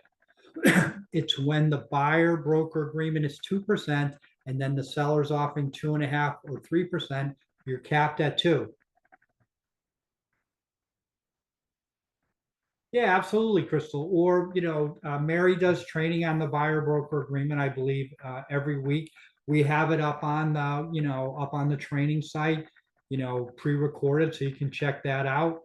It's when the buyer broker agreement is 2% and then the seller's offering 2.5 or 3%, you're capped at 2. Yeah, absolutely, Crystal. Or, Mary does training on the buyer broker agreement, I believe, every week. We have it up on up on the training site, pre-recorded, so you can check that out.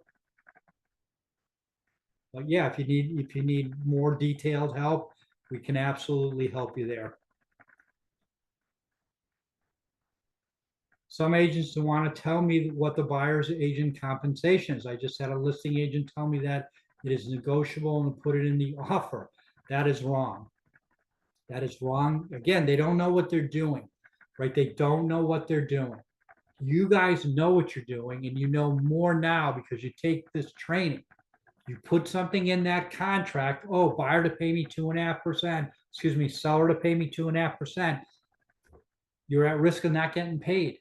But yeah, if you need more detailed help, we can absolutely help you there. Some agents don't want to tell me what the buyer's agent compensation is. I just had a listing agent tell me that it is negotiable and put it in the offer. That is wrong. That is wrong. Again, they don't know what they're doing, right? They don't know what they're doing. You guys know what you're doing, and you know more now because you take this training. You put something in that contract. Oh, buyer to pay me 2.5%. Excuse me, seller to pay me 2.5%. You're at risk of not getting paid.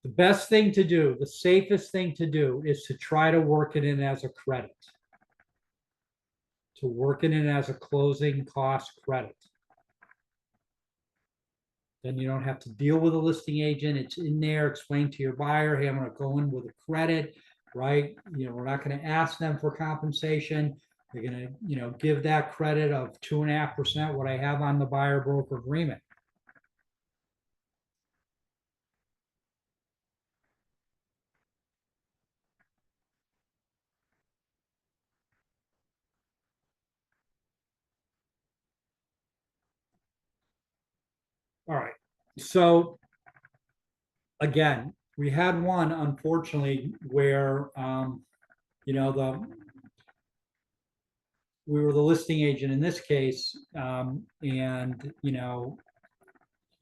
The best thing to do, the safest thing to do is to try to work it in as a credit, to work it in as a closing cost credit. Then you don't have to deal with a listing agent. It's in there, explain to your buyer, hey, I'm going to go in with a credit, right? We're not going to ask them for compensation. They're going to, give that credit of 2.5%, what I have on the buyer broker agreement. All right. So again, we had one, unfortunately, where, the we were the listing agent in this case, and he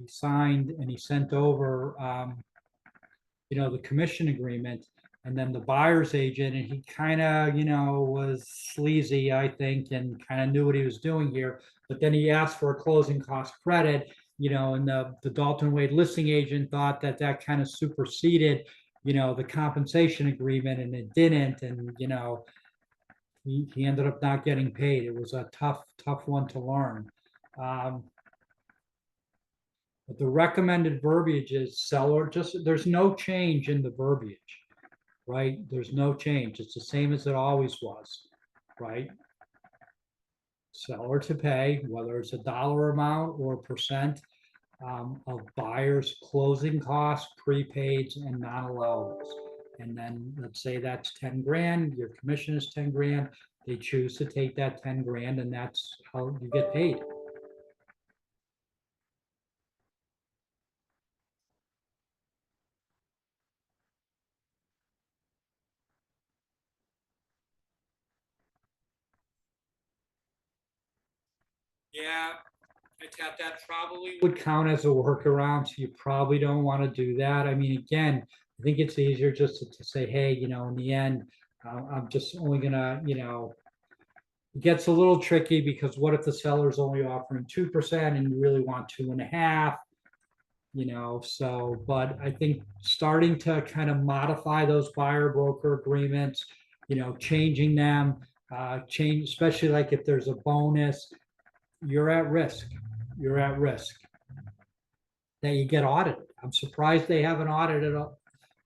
signed and he sent over, the commission agreement, and then the buyer's agent, and he kind of, was sleazy, I think, and kind of knew what he was doing here. But then he asked for a closing cost credit, and the Dalton Wade listing agent thought that kind of superseded, the compensation agreement, and it didn't, and he ended up not getting paid. It was a tough one to learn. But the recommended verbiage is seller, there's no change in the verbiage, right? There's no change. It's the same as it always was, right? Seller to pay, whether it's a dollar amount or percent of buyer's closing costs, prepaids, and non-allowables. And then let's say that's 10 grand, your commission is 10 grand. They choose to take that 10 grand, and that's how you get paid. Yeah, that probably would count as a workaround, so you probably don't want to do that. I mean, again, I think it's easier just to say, hey, in the end, I'm just only gonna, it gets a little tricky because what if the seller's only offering 2% and you really want 2.5? So, but I think starting to kind of modify those buyer broker agreements, changing them, change, especially like if there's a bonus, you're at risk. You're at risk that you get audited. I'm surprised they haven't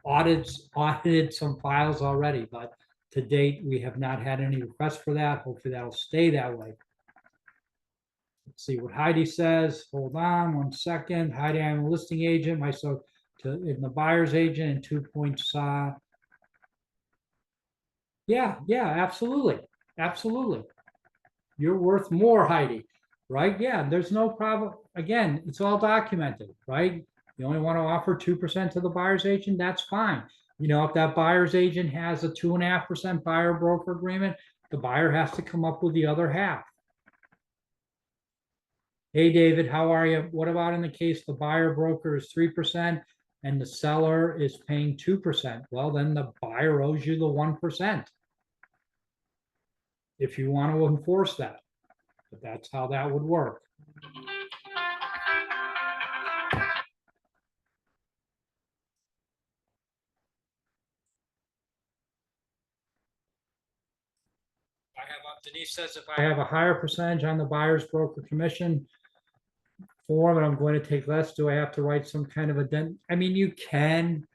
audited some files already, but to date, we have not had any requests for that. Hopefully that'll stay that way. Let's see what Heidi says. Hold on 1 second. Heidi, I'm a listing agent. Myself in the buyer's agent and 2 points. Yeah, absolutely. Absolutely. You're worth more, Heidi, right? Yeah, there's no problem. Again, it's all documented, right? You only want to offer 2% to the buyer's agent, that's fine. If that buyer's agent has a 2.5% buyer broker agreement, the buyer has to come up with the other half. Hey, David, how are you? What about in the case the buyer broker is 3% and the seller is paying 2%? Well, then the buyer owes you the 1% if you want to enforce that. But that's how that would work. Denise says if I have a higher percentage on the buyer's broker commission form and I'm going to take less, do I have to write some kind of addendum? I mean, you can.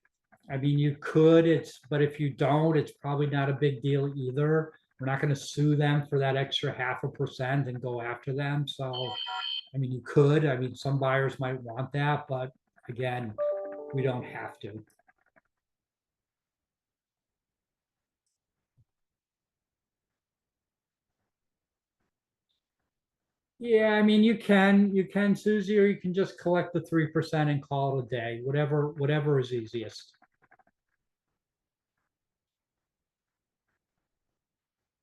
I mean, you could, but if you don't, it's probably not a big deal either. We're not going to sue them for that extra 0.5% and go after them. So, I mean, you could. I mean, some buyers might want that, but again, we don't have to. Yeah, I mean, you can, Susie, or you can just collect the 3% and call it a day, whatever is easiest.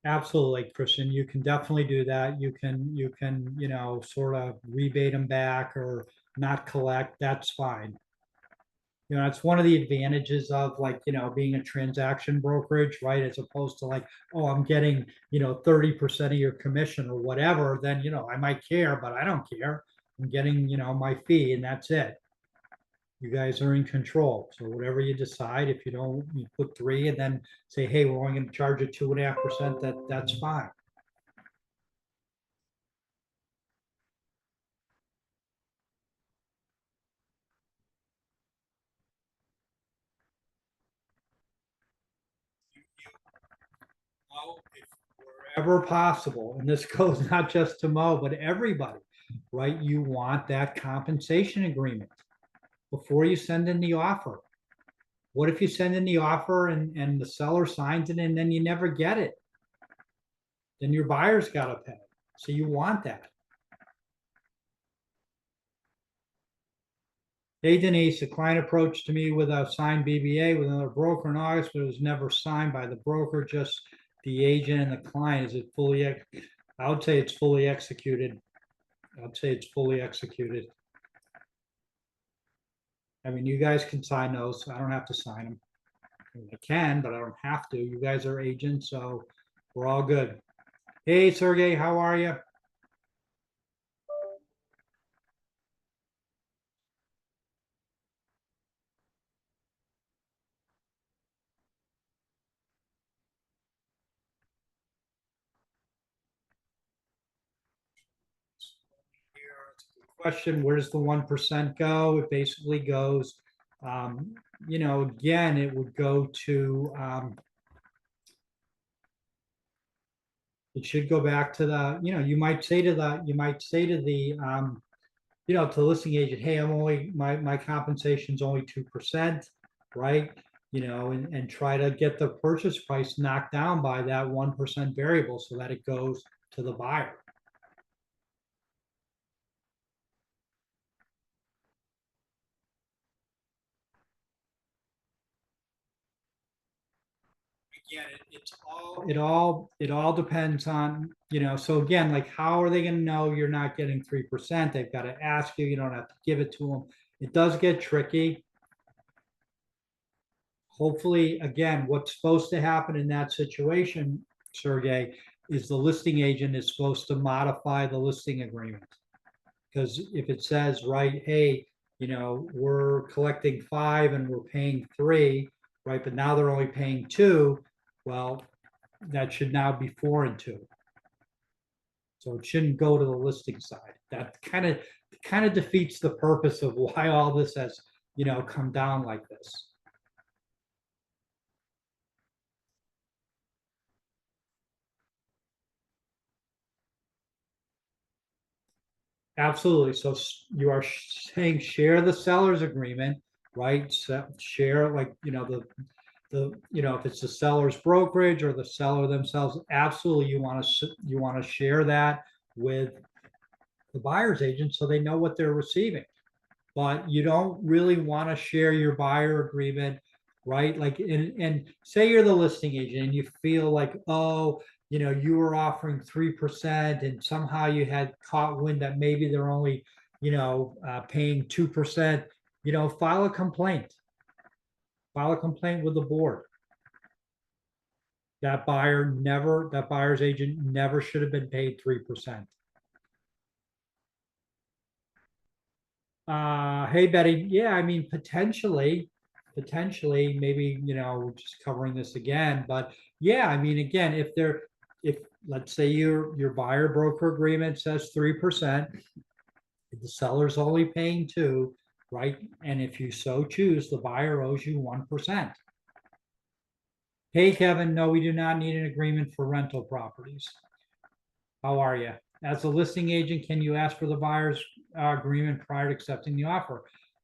Absolutely, Christian, you can definitely do that. You can, sort of rebate them back or not collect, that's fine. It's one of the advantages of like, being a transaction brokerage, right? As opposed to like, oh, I'm getting, 30% of your commission or whatever, then, I might care, but I don't care. I'm getting, my fee and that's it. You guys are in control. So whatever you decide, if you don't, you put 3 and then say, hey, we're only going to charge you 2.5%, that's fine. If wherever possible, and this goes not just to Mo, but everybody, right? You want that compensation agreement before you send in the offer. What if you send in the offer and the seller signs it and then you never get it? Then your buyer's got to pay. So you want that. Hey, Denise, a client approached to me with a signed BBA with another broker in August, but it was never signed by the broker, just the agent and the client. Is it fully? I would say it's fully executed. I'd say it's fully executed. I mean, you guys can sign those. I don't have to sign them. I mean, I can, but I don't have to. You guys are agents, so we're all good. Hey, Sergey, how are you? Question, where does the 1% go? It basically goes, again, it would go to, it should go back to the, you might say to the, to the listing agent, hey, my compensation's only 2%, right? And try to get the purchase price knocked down by that 1% variable so that it goes to the buyer. Again, it all depends on, so again, like, how are they going to know you're not getting 3%? They've got to ask you. You don't have to give it to them. It does get tricky. Hopefully, again, what's supposed to happen in that situation, Sergey, is the listing agent is supposed to modify the listing agreement. Because if it says, right, hey, we're collecting 5 and we're paying 3, right, but now they're only paying 2, well, that should now be 4 and 2. So it shouldn't go to the listing side. That kind of defeats the purpose of why all this has, come down like this. Absolutely. So you are saying share the seller's agreement, right? So share, like, if it's the seller's brokerage or the seller themselves, absolutely you want to share that with the buyer's agent so they know what they're receiving. But you don't really want to share your buyer agreement, right? Like, and say you're the listing agent and you feel like, oh, you were offering 3% and somehow you had caught wind that maybe they're only, paying 2%, file a complaint. File a complaint with the board. That buyer's agent never should have been paid 3%. Hey, Betty. Yeah, I mean, potentially, maybe, just covering this again, but yeah, I mean, again, if let's say your buyer broker agreement says 3%. The seller's only paying 2, right? And if you so choose, the buyer owes you 1%. Hey, Kevin, no, we do not need an agreement for rental properties. How are you? As a listing agent, can you ask for the buyer's agreement prior to accepting the offer?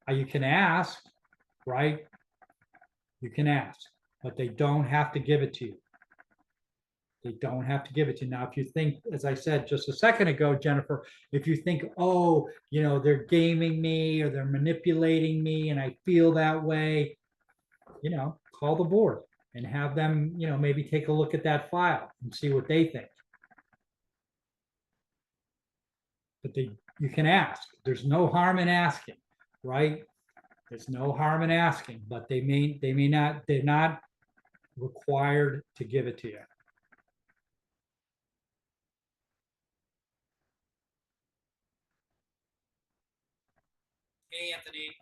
You can ask, right? You can ask, but they don't have to give it to you. They don't have to give it to you. Now, if you think, as I said just a second ago, Jennifer, if you think, oh, they're gaming me or they're manipulating me and I feel that way, call the board and have them, maybe take a look at that file and see what they think. But you can ask. There's no harm in asking, right? There's no harm in asking, but they may not, they're not required to give it to you. Hey, Anthony.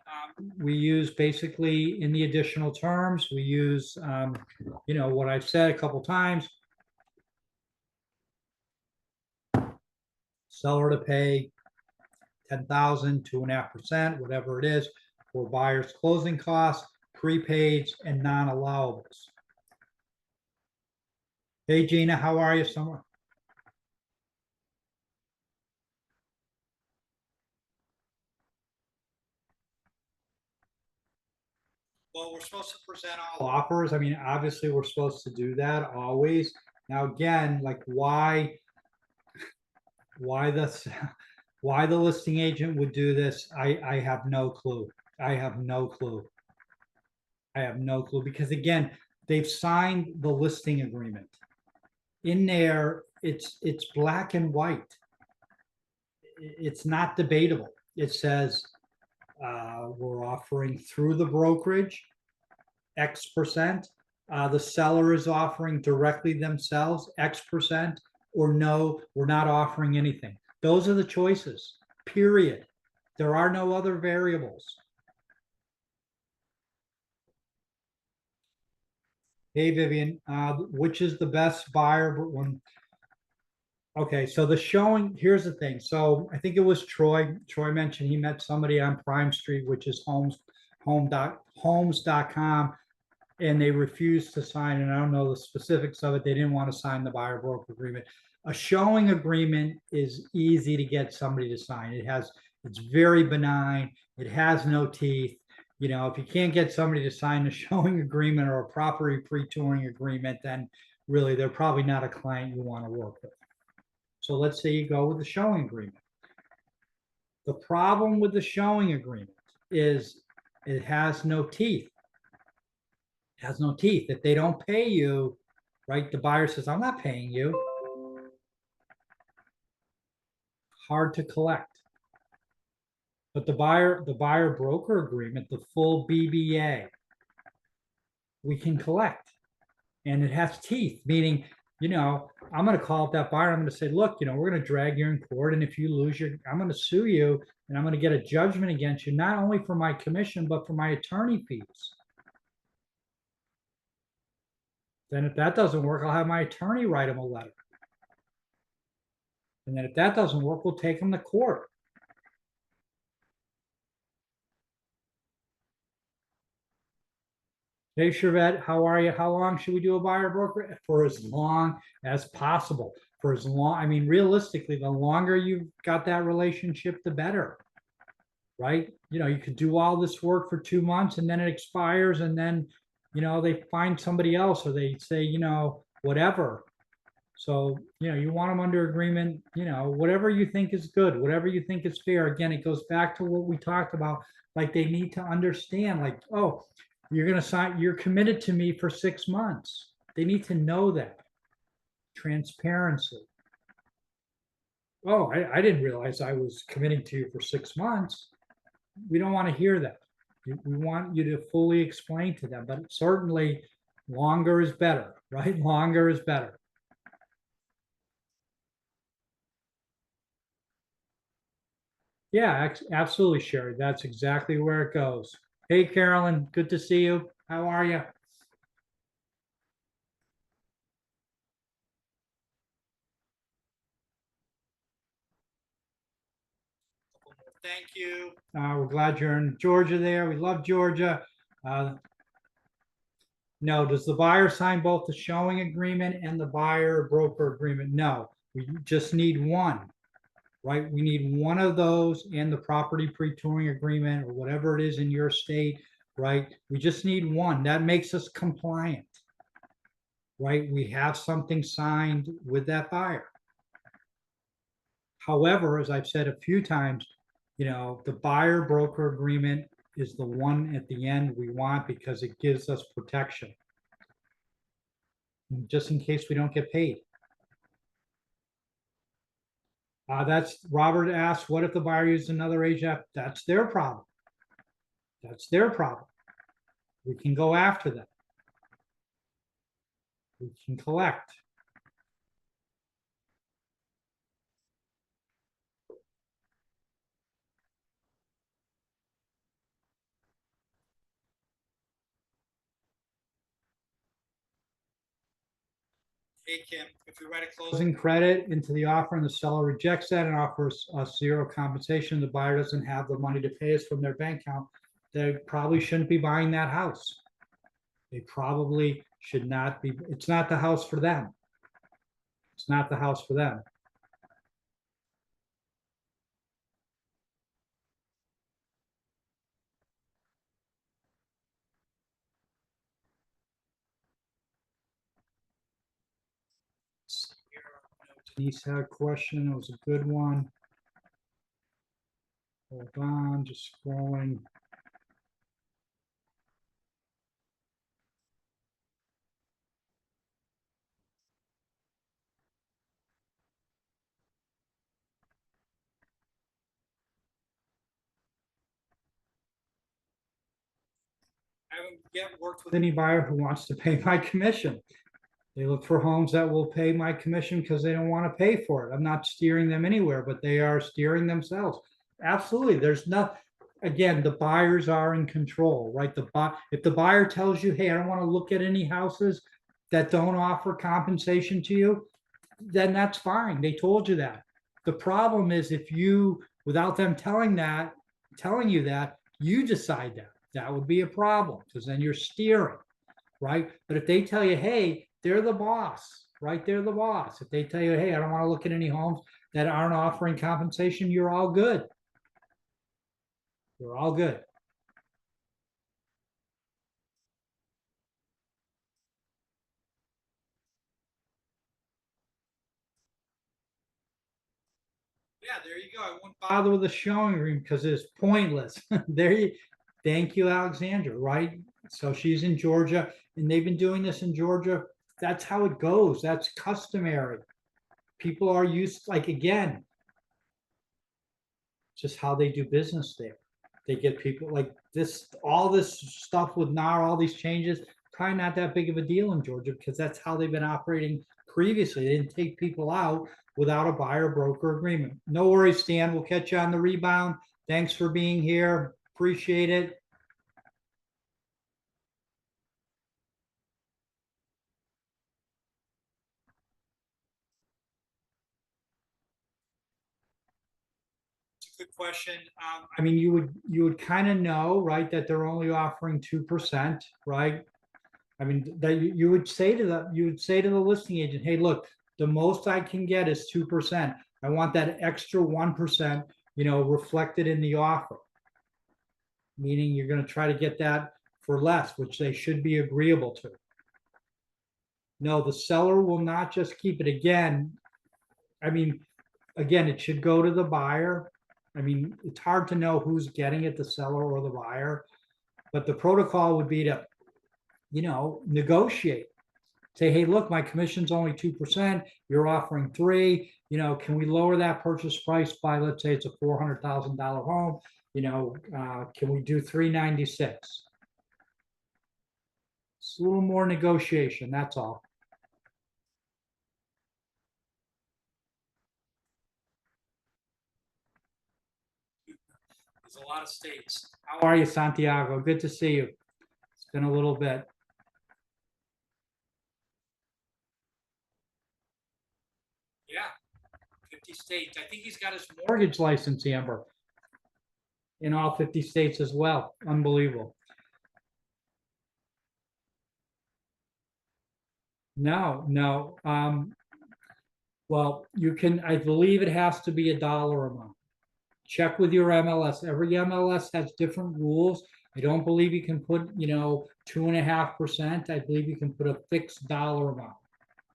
We use basically in the additional terms, we use, what I've said a couple times. Seller to pay 10,000, 2.5%, whatever it is, for buyer's closing costs, prepaids, and non-allowables. Hey, Gina, how are you? Somewhere. Well, we're supposed to present all offers. I mean, obviously, we're supposed to do that always. Now, again, like why this, why the listing agent would do this, I have no clue. I have no clue. I have no clue because again, they've signed the listing agreement. In there, it's black and white. It's not debatable. It says we're offering through the brokerage X%. The seller is offering directly themselves X%, or no, we're not offering anything. Those are the choices, period. There are no other variables. Hey, Vivian, which is the best buyer one? Okay, so the showing, here's the thing. So I think it was Troy. Troy mentioned he met somebody on Prime Street, which is homes.com, and they refused to sign, and I don't know the specifics of it. They didn't want to sign the buyer broker agreement. A showing agreement is easy to get somebody to sign. It's very benign. It has no teeth. If you can't get somebody to sign a showing agreement or a property pre-touring agreement, then really they're probably not a client you want to work with. So let's say you go with the showing agreement. The problem with the showing agreement is it has no teeth. It has no teeth. If they don't pay you, right, the buyer says, I'm not paying you. Hard to collect. But the buyer broker agreement, the full BBA, we can collect. And it has teeth, meaning, I'm going to call up that buyer. I'm going to say, look, we're going to drag you in court. And if you lose I'm going to sue you and I'm going to get a judgment against you, not only for my commission, but for my attorney fees. Then if that doesn't work, I'll have my attorney write him a letter. And then if that doesn't work, we'll take them to court. Hey, Chevette, how are you? How long should we do a buyer broker? For as long as possible. For as long, I mean, realistically, the longer you've got that relationship, the better, right? You could do all this work for 2 months and then it expires and then, they find somebody else or they say, whatever. So, you want them under agreement, whatever you think is good, whatever you think is fair. Again, it goes back to what we talked about. Like they need to understand, like, oh, you're going to sign, you're committed to me for 6 months. They need to know that. Transparency. Oh, I didn't realize I was committing to you for 6 months. We don't want to hear that. We want you to fully explain to them, but certainly longer is better, right? Longer is better. Yeah, absolutely, Sherry. That's exactly where it goes. Hey, Carolyn, good to see you. How are you? Thank you. We're glad you're in Georgia there. We love Georgia. No, does the buyer sign both the showing agreement and the buyer broker agreement? No, we just need one, right? We need one of those and the property pre-touring agreement or whatever it is in your state, right? We just need one. That makes us compliant, right? We have something signed with that buyer. However, as I've said a few times, the buyer broker agreement is the one at the end we want because it gives us protection, just in case we don't get paid. That's Robert asked, what if the buyer used another agent? That's their problem. That's their problem. We can go after them. We can collect. Hey, Kim, if we write a closing credit into the offer and the seller rejects that and offers us zero compensation, the buyer doesn't have the money to pay us from their bank account, they probably shouldn't be buying that house. They probably should not be. It's not the house for them. It's not the house for them. Denise had a question. It was a good one. Hold on, just scrolling. I haven't yet worked with any buyer who wants to pay my commission. They look for homes that will pay my commission because they don't want to pay for it. I'm not steering them anywhere, but they are steering themselves. Absolutely. There's not, again, the buyers are in control, right? If the buyer tells you, hey, I don't want to look at any houses that don't offer compensation to you, then that's fine. They told you that. The problem is if you, without them telling you that, you decide that would be a problem because then you're steering, right? But if they tell you, hey, they're the boss, right? They're the boss. If they tell you, hey, I don't want to look at any homes that aren't offering compensation, you're all good. You're all good. Yeah, there you go. I won't bother with the showing room because it's pointless. There you thank you, Alexandra, right? So she's in Georgia and they've been doing this in Georgia. That's how it goes. That's customary. People are used, like again, just how they do business there. They get people like this, all this stuff with NAR, all these changes, probably not that big of a deal in Georgia because that's how they've been operating previously. They didn't take people out without a buyer broker agreement. No worries, Stan. We'll catch you on the rebound. Thanks for being here. Appreciate it. Good question. I mean, you would kind of know, right, that they're only offering 2%, right? I mean, that you would say to the listing agent, hey, look, the most I can get is 2%. I want that extra 1%, reflected in the offer. Meaning you're going to try to get that for less, which they should be agreeable to. No, the seller will not just keep it. Again, I mean, again, it should go to the buyer. I mean, it's hard to know who's getting it, the seller or the buyer, but the protocol would be to, negotiate. Say, hey, look, my commission's only 2%. You're offering 3%. Can we lower that purchase price by, let's say it's a $400,000 home? Can we do 396? It's a little more negotiation. That's all. There's a lot of states. How are you, Santiago? Good to see you. It's been a little bit. Yeah, 50 states. I think he's got his mortgage license, Amber. in all 50 states as well. Unbelievable. No, no. Well, you can, I believe it has to be a dollar amount. Check with your MLS. Every MLS has different rules. I don't believe you can put, 2.5%. I believe you can put a fixed dollar amount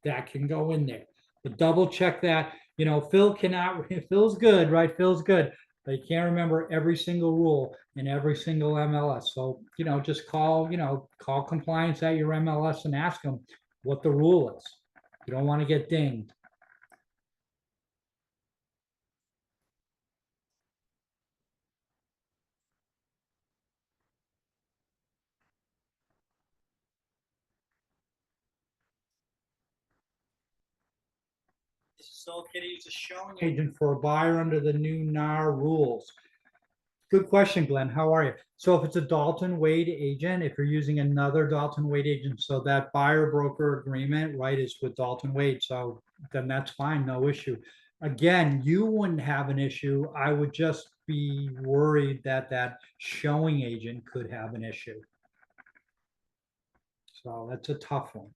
that can go in there. But double check that. Phil cannot, Phil's good, right? Phil's good, but he can't remember every single rule in every single MLS. So, just call compliance at your MLS and ask them what the rule is. You don't want to get dinged. So can he use a showing agent for a buyer under the new NAR rules? Good question, Glenn. How are you? So if it's a Dalton Wade agent, if you're using another Dalton Wade agent, so that buyer broker agreement, right, is with Dalton Wade. So then that's fine, no issue. Again, you wouldn't have an issue. I would just be worried that that showing agent could have an issue. So that's a tough one.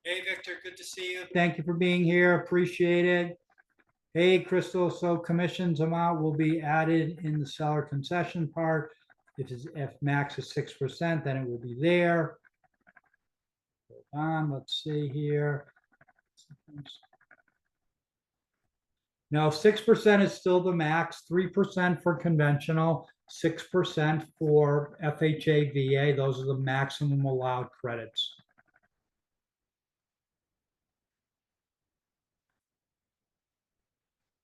Hey, Victor, good to see you. Thank you for being here. Appreciate it. Hey, Crystal, so commissions amount will be added in the seller concession part. If max is 6%, then it will be there. Hold on, let's see here. No, 6% is still the max, 3% for conventional, 6% for FHA, VA. Those are the maximum allowed credits.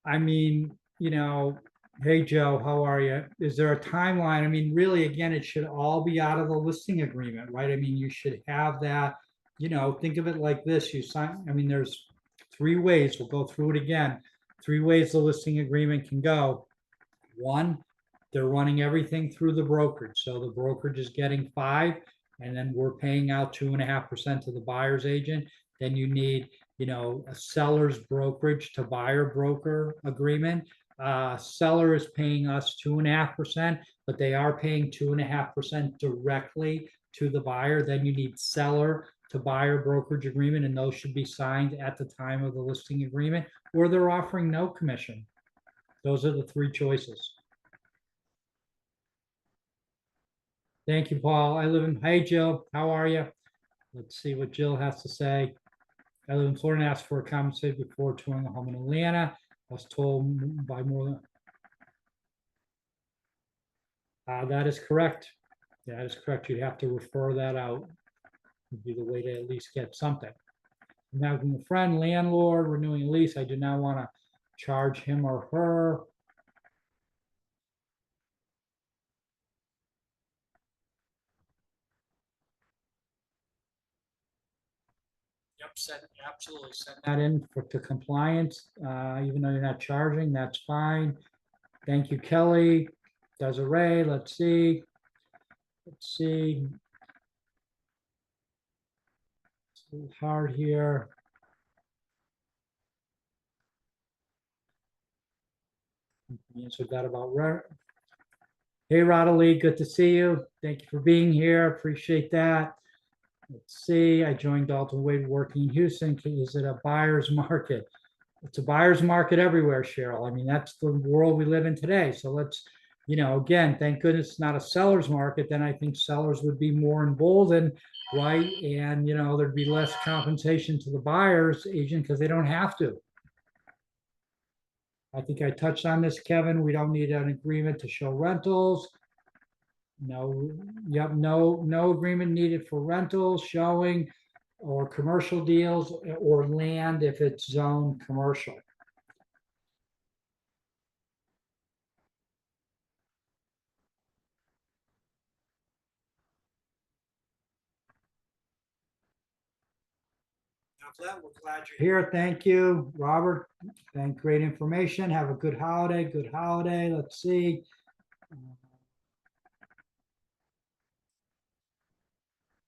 I mean, hey, Joe, how are you? Is there a timeline? I mean, really, again, it should all be out of the listing agreement, right? I mean, you should have that, think of it like this. You sign, I mean, there's three ways. We'll go through it again. Three ways the listing agreement can go. One, they're running everything through the brokerage. So the brokerage is getting 5, and then we're paying out 2.5% to the buyer's agent. Then you need, a seller's brokerage to buyer broker agreement. Seller is paying us 2.5%, but they are paying 2.5% directly to the buyer. Then you need seller to buyer brokerage agreement, and those should be signed at the time of the listing agreement, or they're offering no commission. Those are the three choices. Thank you, Paul. Hey, Jill, how are you? Let's see what Jill has to say. I live in Florida and asked for a compensation before touring a home in Atlanta. I was told by more than. That is correct. That is correct. You'd have to refer that out. Would be the way to at least get something. Now, from a friend, landlord, renewing a lease, I do not want to charge him or her. Yep, absolutely send that in to compliance, even though you're not charging, that's fine. Thank you, Kelly. Desiree, let's see. Let's see. It's a little hard here. Answered that about rent. Hey, Rodalee, good to see you. Thank you for being here. Appreciate that. Let's see. I joined Dalton Wade working in Houston. Is it a buyer's market? It's a buyer's market everywhere, Cheryl. I mean, that's the world we live in today. So let's, again, thank goodness it's not a seller's market. Then I think sellers would be more emboldened, right? And, there'd be less compensation to the buyer's agent because they don't have to. I think I touched on this, Kevin. We don't need an agreement to show rentals. No, yep, no agreement needed for rentals, showing, or commercial deals, or land if it's zone commercial. We're glad you're here. Thank you, Robert. Great information. Have a good holiday. Good holiday. Let's see.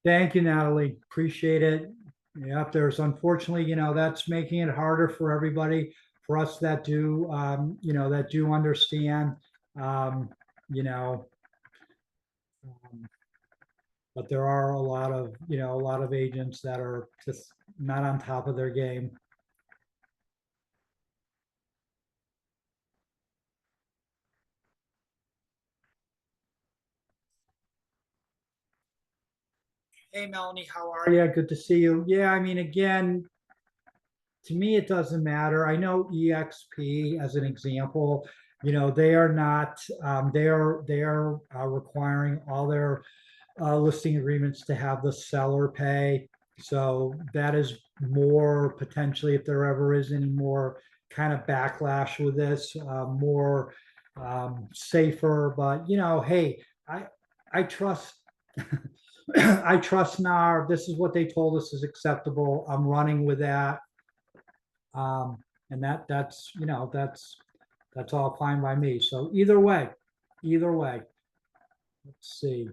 Thank you, Natalie. Appreciate it. Yep, there's unfortunately, that's making it harder for everybody, for us that do, that do understand, um, you know, um, but there are a lot of agents that are just not on top of their game. Hey, Melanie, how are you? Good to see you. Yeah, I mean, again, to me, it doesn't matter. I know EXP as an example, they are not, they are requiring all their listing agreements to have the seller pay. So that is more potentially, if there ever is any more kind of backlash with this, more safer. But hey, I trust. I trust NAR. This is what they told us is acceptable. I'm running with that. And that's all fine by me. So either way, let's see.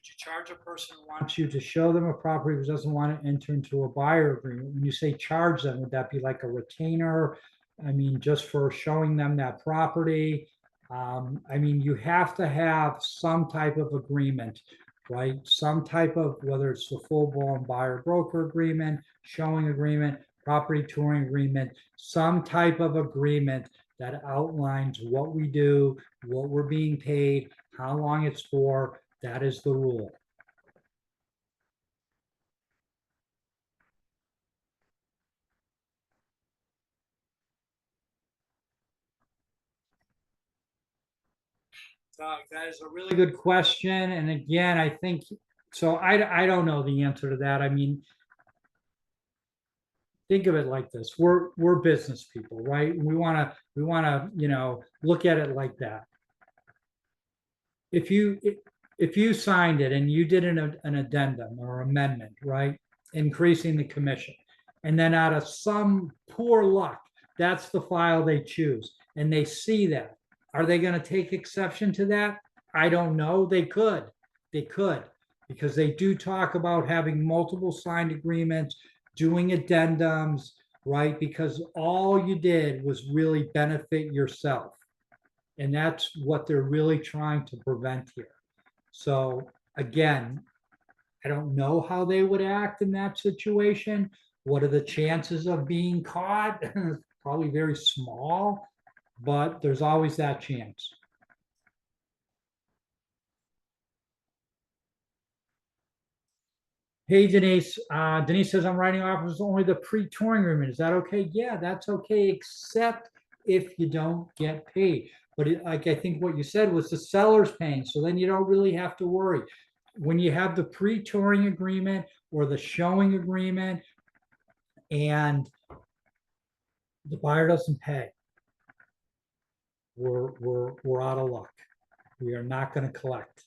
Could you charge a person who wants you to show them a property who doesn't want to enter into a buyer agreement? When you say charge them, would that be like a retainer? I mean, just for showing them that property? I mean, you have to have some type of agreement, right? Some type of, whether it's the full-blown buyer broker agreement, showing agreement, property touring agreement, some type of agreement that outlines what we do, what we're being paid, how long it's for. That is the rule. That is a really good question. And again, I think so. I don't know the answer to that. I mean, think of it like this: we're business people, right? We want to look at it like that. If you if you signed it and you did an addendum or amendment, right, increasing the commission, and then out of some poor luck, that's the file they choose, and they see that, are they going to take exception to that? I don't know. They could, because they do talk about having multiple signed agreements, doing addendums, right? Because all you did was really benefit yourself. And that's what they're really trying to prevent here. So again, I don't know how they would act in that situation. What are the chances of being caught? Probably very small, but there's always that chance. Hey, Denise. Denise says, I'm writing offers only the pre-touring agreement. Is that okay? Yeah, that's okay, except if you don't get paid. But like I think what you said was the seller's paying, so then you don't really have to worry. When you have the pre-touring agreement or the showing agreement and the buyer doesn't pay, we're out of luck. We are not going to collect.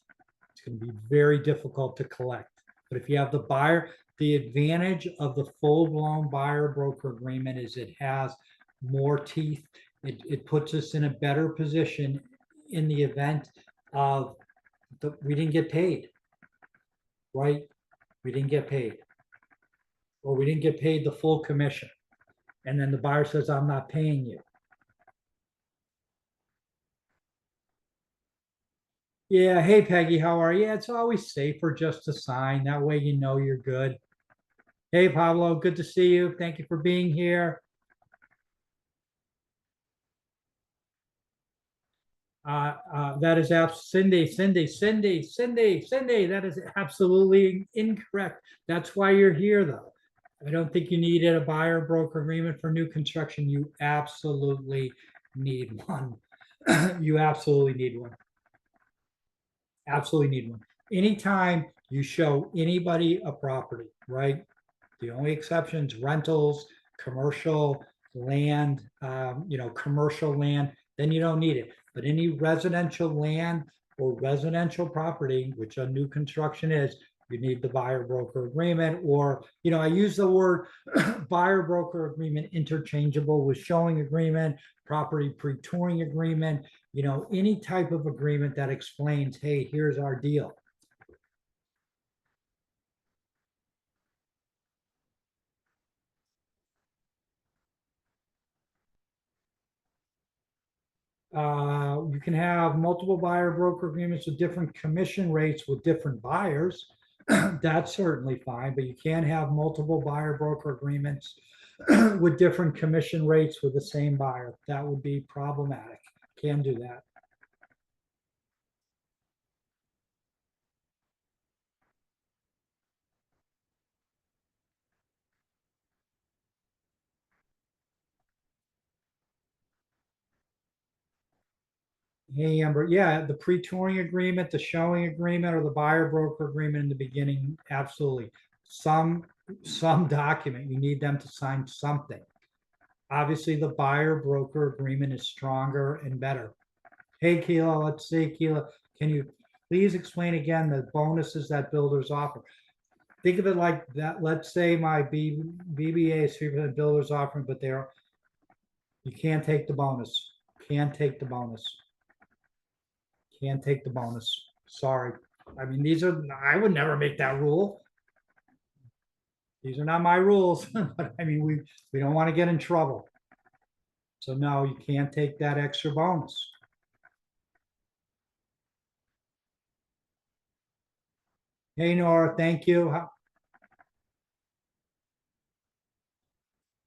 It's going to be very difficult to collect. But if you have the buyer, the advantage of the full-blown buyer broker agreement is it has more teeth. It puts us in a better position in the event of we didn't get paid, right? We didn't get paid, or we didn't get paid the full commission. And then the buyer says, I'm not paying you. Yeah. Hey, Peggy, how are you? Yeah, it's always safer just to sign. That way you know you're good. Hey, Pablo, good to see you. Thank you for being here. That is Cindy. That is absolutely incorrect. That's why you're here, though. I don't think you needed a buyer broker agreement for new construction. You absolutely need one. You absolutely need one. Absolutely need one. Anytime you show anybody a property, right? The only exceptions, rentals, commercial land, commercial land, then you don't need it. But any residential land or residential property, which a new construction is, you need the buyer broker agreement, or, I use the word buyer broker agreement interchangeable with showing agreement, property pre-touring agreement, any type of agreement that explains, hey, here's our deal. You can have multiple buyer broker agreements with different commission rates with different buyers. That's certainly fine, but you can't have multiple buyer broker agreements with different commission rates with the same buyer. That would be problematic. Can do that. Hey, Amber, yeah, the pre-touring agreement, the showing agreement, or the buyer broker agreement in the beginning, absolutely. Some document, you need them to sign something. Obviously, the buyer broker agreement is stronger and better. Hey, Keela, let's see, Keela, can you please explain again the bonuses that builders offer? Think of it like that. Let's say my BBA is 3% builders offering, but you can't take the bonus. Can't take the bonus. Can't take the bonus. Sorry. I mean, I would never make that rule. These are not my rules. But I mean, we don't want to get in trouble. So no, you can't take that extra bonus. Hey, Nora, thank you.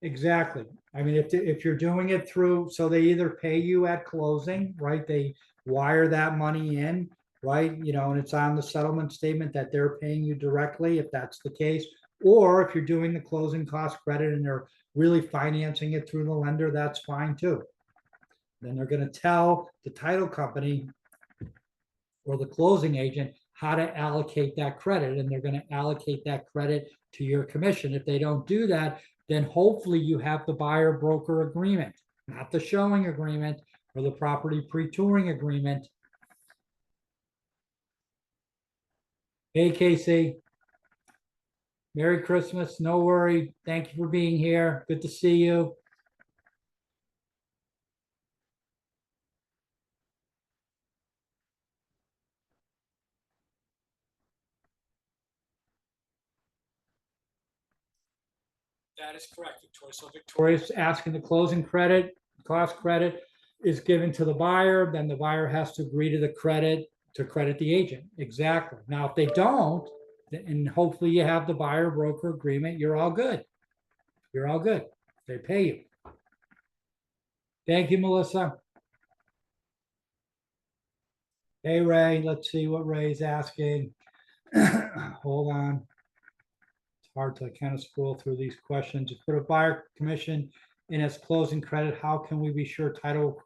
Exactly. I mean, if you're doing it through, so they either pay you at closing, right? They wire that money in, right? And it's on the settlement statement that they're paying you directly, if that's the case. Or if you're doing the closing cost credit and they're really financing it through the lender, that's fine too. Then they're going to tell the title company or the closing agent how to allocate that credit, and they're going to allocate that credit to your commission. If they don't do that, then hopefully you have the buyer broker agreement, not the showing agreement or the property pre-touring agreement. Hey, Casey. Merry Christmas. No worry. Thank you for being here. Good to see you. That is correct, Victoria. So Victoria's asking the closing cost credit is given to the buyer, then the buyer has to agree to the credit to credit the agent. Exactly. Now, if they don't, and hopefully you have the buyer broker agreement, you're all good. You're all good. They pay you. Thank you, Melissa. Hey, Ray, let's see what Ray's asking. Hold on. It's hard to kind of scroll through these questions. You put a buyer commission in its closing credit. How can we be sure title?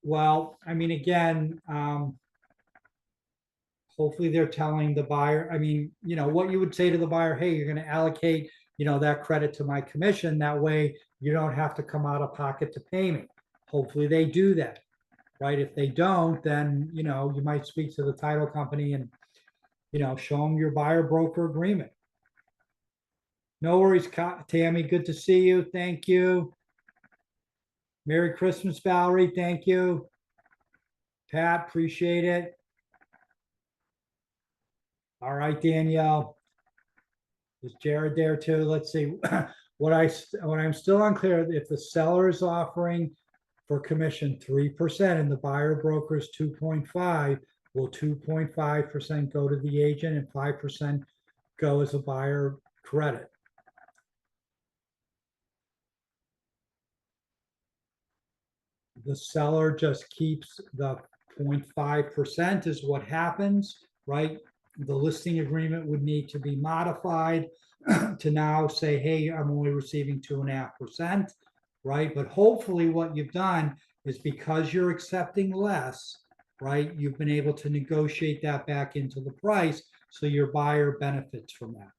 Well, I mean, again, hopefully they're telling the buyer, I mean, what you would say to the buyer, hey, you're going to allocate, that credit to my commission. That way you don't have to come out of pocket to pay me. Hopefully they do that, right? If they don't, then, you might speak to the title company and, show them your buyer broker agreement. No worries, Tammy. Good to see you. Thank you. Merry Christmas, Valerie. Thank you. Pat, appreciate it. All right, Danielle. Is Jared there too? Let's see. What I'm still unclear, if the seller is offering for commission 3% and the buyer broker is 2.5, will 2.5% go to the agent and 5% go as a buyer credit? The seller just keeps the 0.5% is what happens, right? The listing agreement would need to be modified to now say, hey, I'm only receiving 2.5%, right? But hopefully what you've done is, because you're accepting less, right, you've been able to negotiate that back into the price so your buyer benefits from that.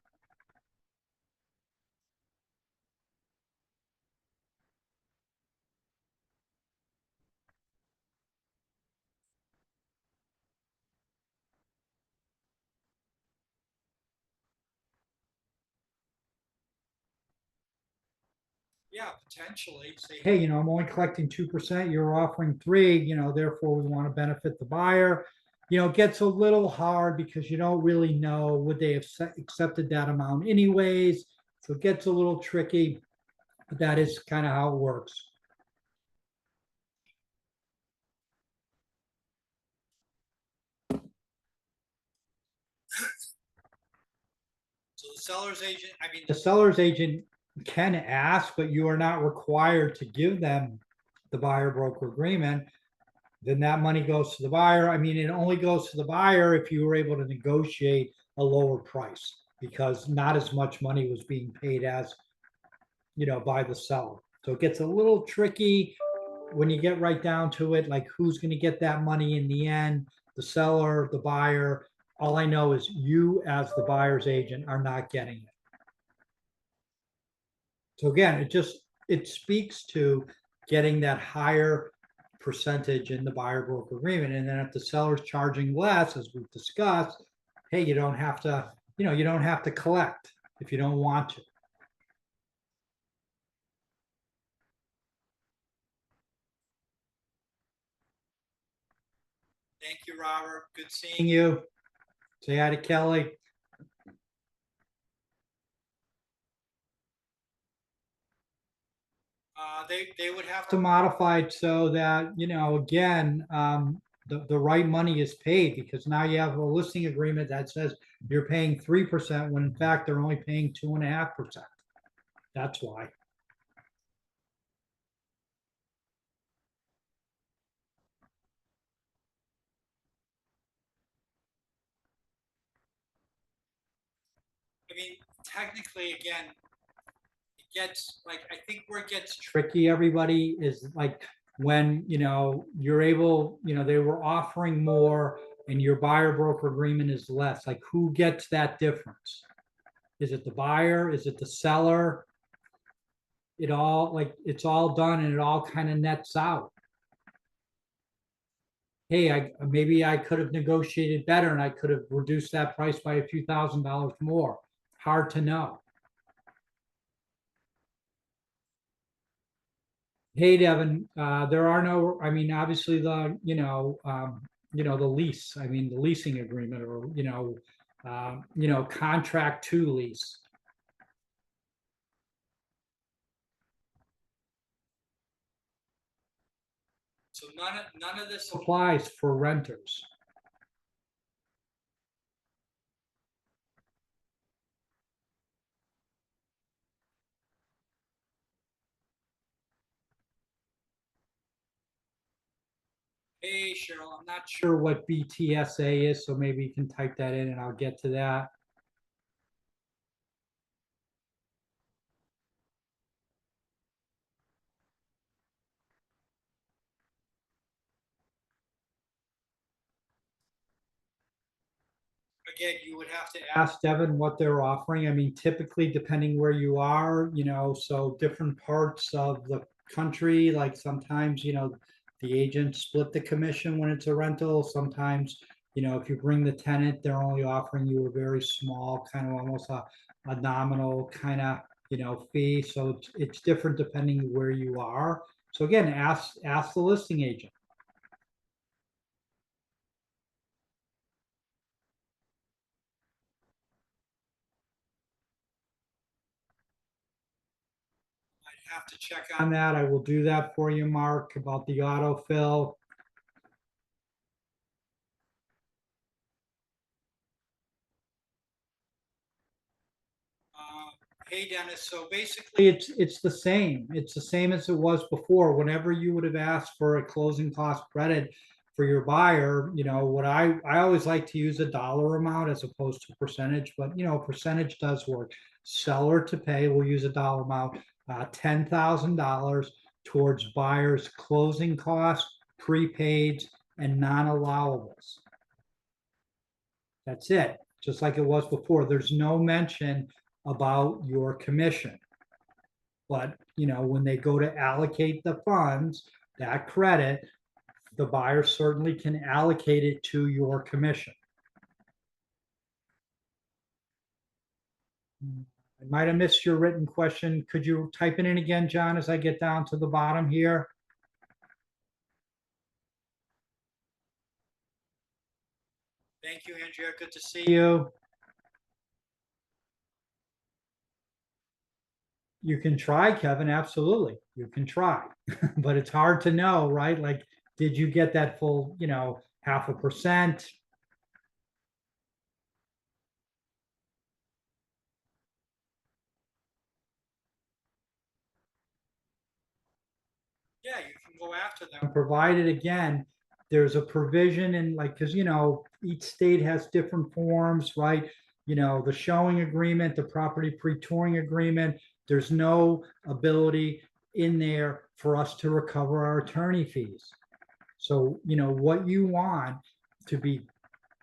Yeah, potentially say, hey, I'm only collecting 2%, you're offering 3, therefore we want to benefit the buyer. It gets a little hard because you don't really know, would they have accepted that amount anyways? So it gets a little tricky, but that is kind of how it works. So the seller's agent can ask, but you are not required to give them the buyer broker agreement. Then that money goes to the buyer. I mean, it only goes to the buyer if you were able to negotiate a lower price, because not as much money was being paid as, by the seller. So it gets a little tricky when you get right down to it, like who's going to get that money in the end, the seller, the buyer. All I know is you, as the buyer's agent, are not getting it. So again, it speaks to getting that higher percentage in the buyer broker agreement. And then if the seller's charging less, as we've discussed, hey, you don't have to collect if you don't want to. Thank you, Robert. Good seeing you. Say hi to Kelly. They would have to modify it so that, again, the right money is paid, because now you have a listing agreement that says you're paying 3% when in fact they're only paying 2.5%. That's why. I mean, technically, again, it gets like, I think where it gets tricky, everybody, is like when you're able, they were offering more and your buyer broker agreement is less. Like, who gets that difference? Is it the buyer? Is it the seller? It's all done and it all kind of nets out. Hey, maybe I could have negotiated better and I could have reduced that price by a few $1,000s more. Hard to know. Hey, Devin, there are no, I mean, obviously the lease, I mean, the leasing agreement, or, contract to lease. So none of this applies for renters. Hey, Cheryl, I'm not sure what BTSA is, so maybe you can type that in and I'll get to that. Again, you would have to ask Devin what they're offering. I mean, typically, depending where you are, so different parts of the country, like sometimes, the agents split the commission when it's a rental. Sometimes, if you bring the tenant, they're only offering you a very small, kind of almost a nominal kind of, fee. So it's different depending where you are. So again, ask the listing agent. Have to check on that. I will do that for you, Mark, about the autofill. Hey, Dennis. So basically, it's the same. It's the same as it was before. Whenever you would have asked for a closing cost credit for your buyer, what I always like to use a dollar amount as opposed to percentage, but percentage does work. Seller to pay, we'll use a dollar amount, $10,000 towards buyer's closing costs, prepaids, and non-allowables. That's it, just like it was before. There's no mention about your commission. But, when they go to allocate the funds, that credit, the buyer certainly can allocate it to your commission. I might have missed your written question. Could you type it in again, John, as I get down to the bottom here? Thank you, Andrea. Good to see you. You can try, Kevin. Absolutely. You can try, but it's hard to know, right? Like, did you get that full, 0.5%? Yeah, you can go after them. Provided again, there's a provision in like, because each state has different forms, right? The showing agreement, the property pre-touring agreement, there's no ability in there for us to recover our attorney fees. So, what you want to be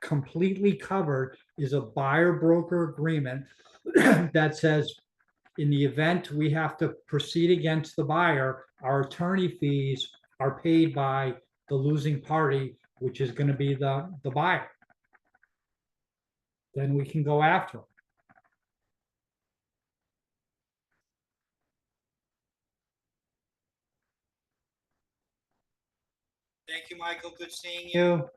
completely covered is a buyer broker agreement that says, in the event we have to proceed against the buyer, our attorney fees are paid by the losing party, which is going to be the buyer. Then we can go after them. Thank you, Michael. Good seeing you.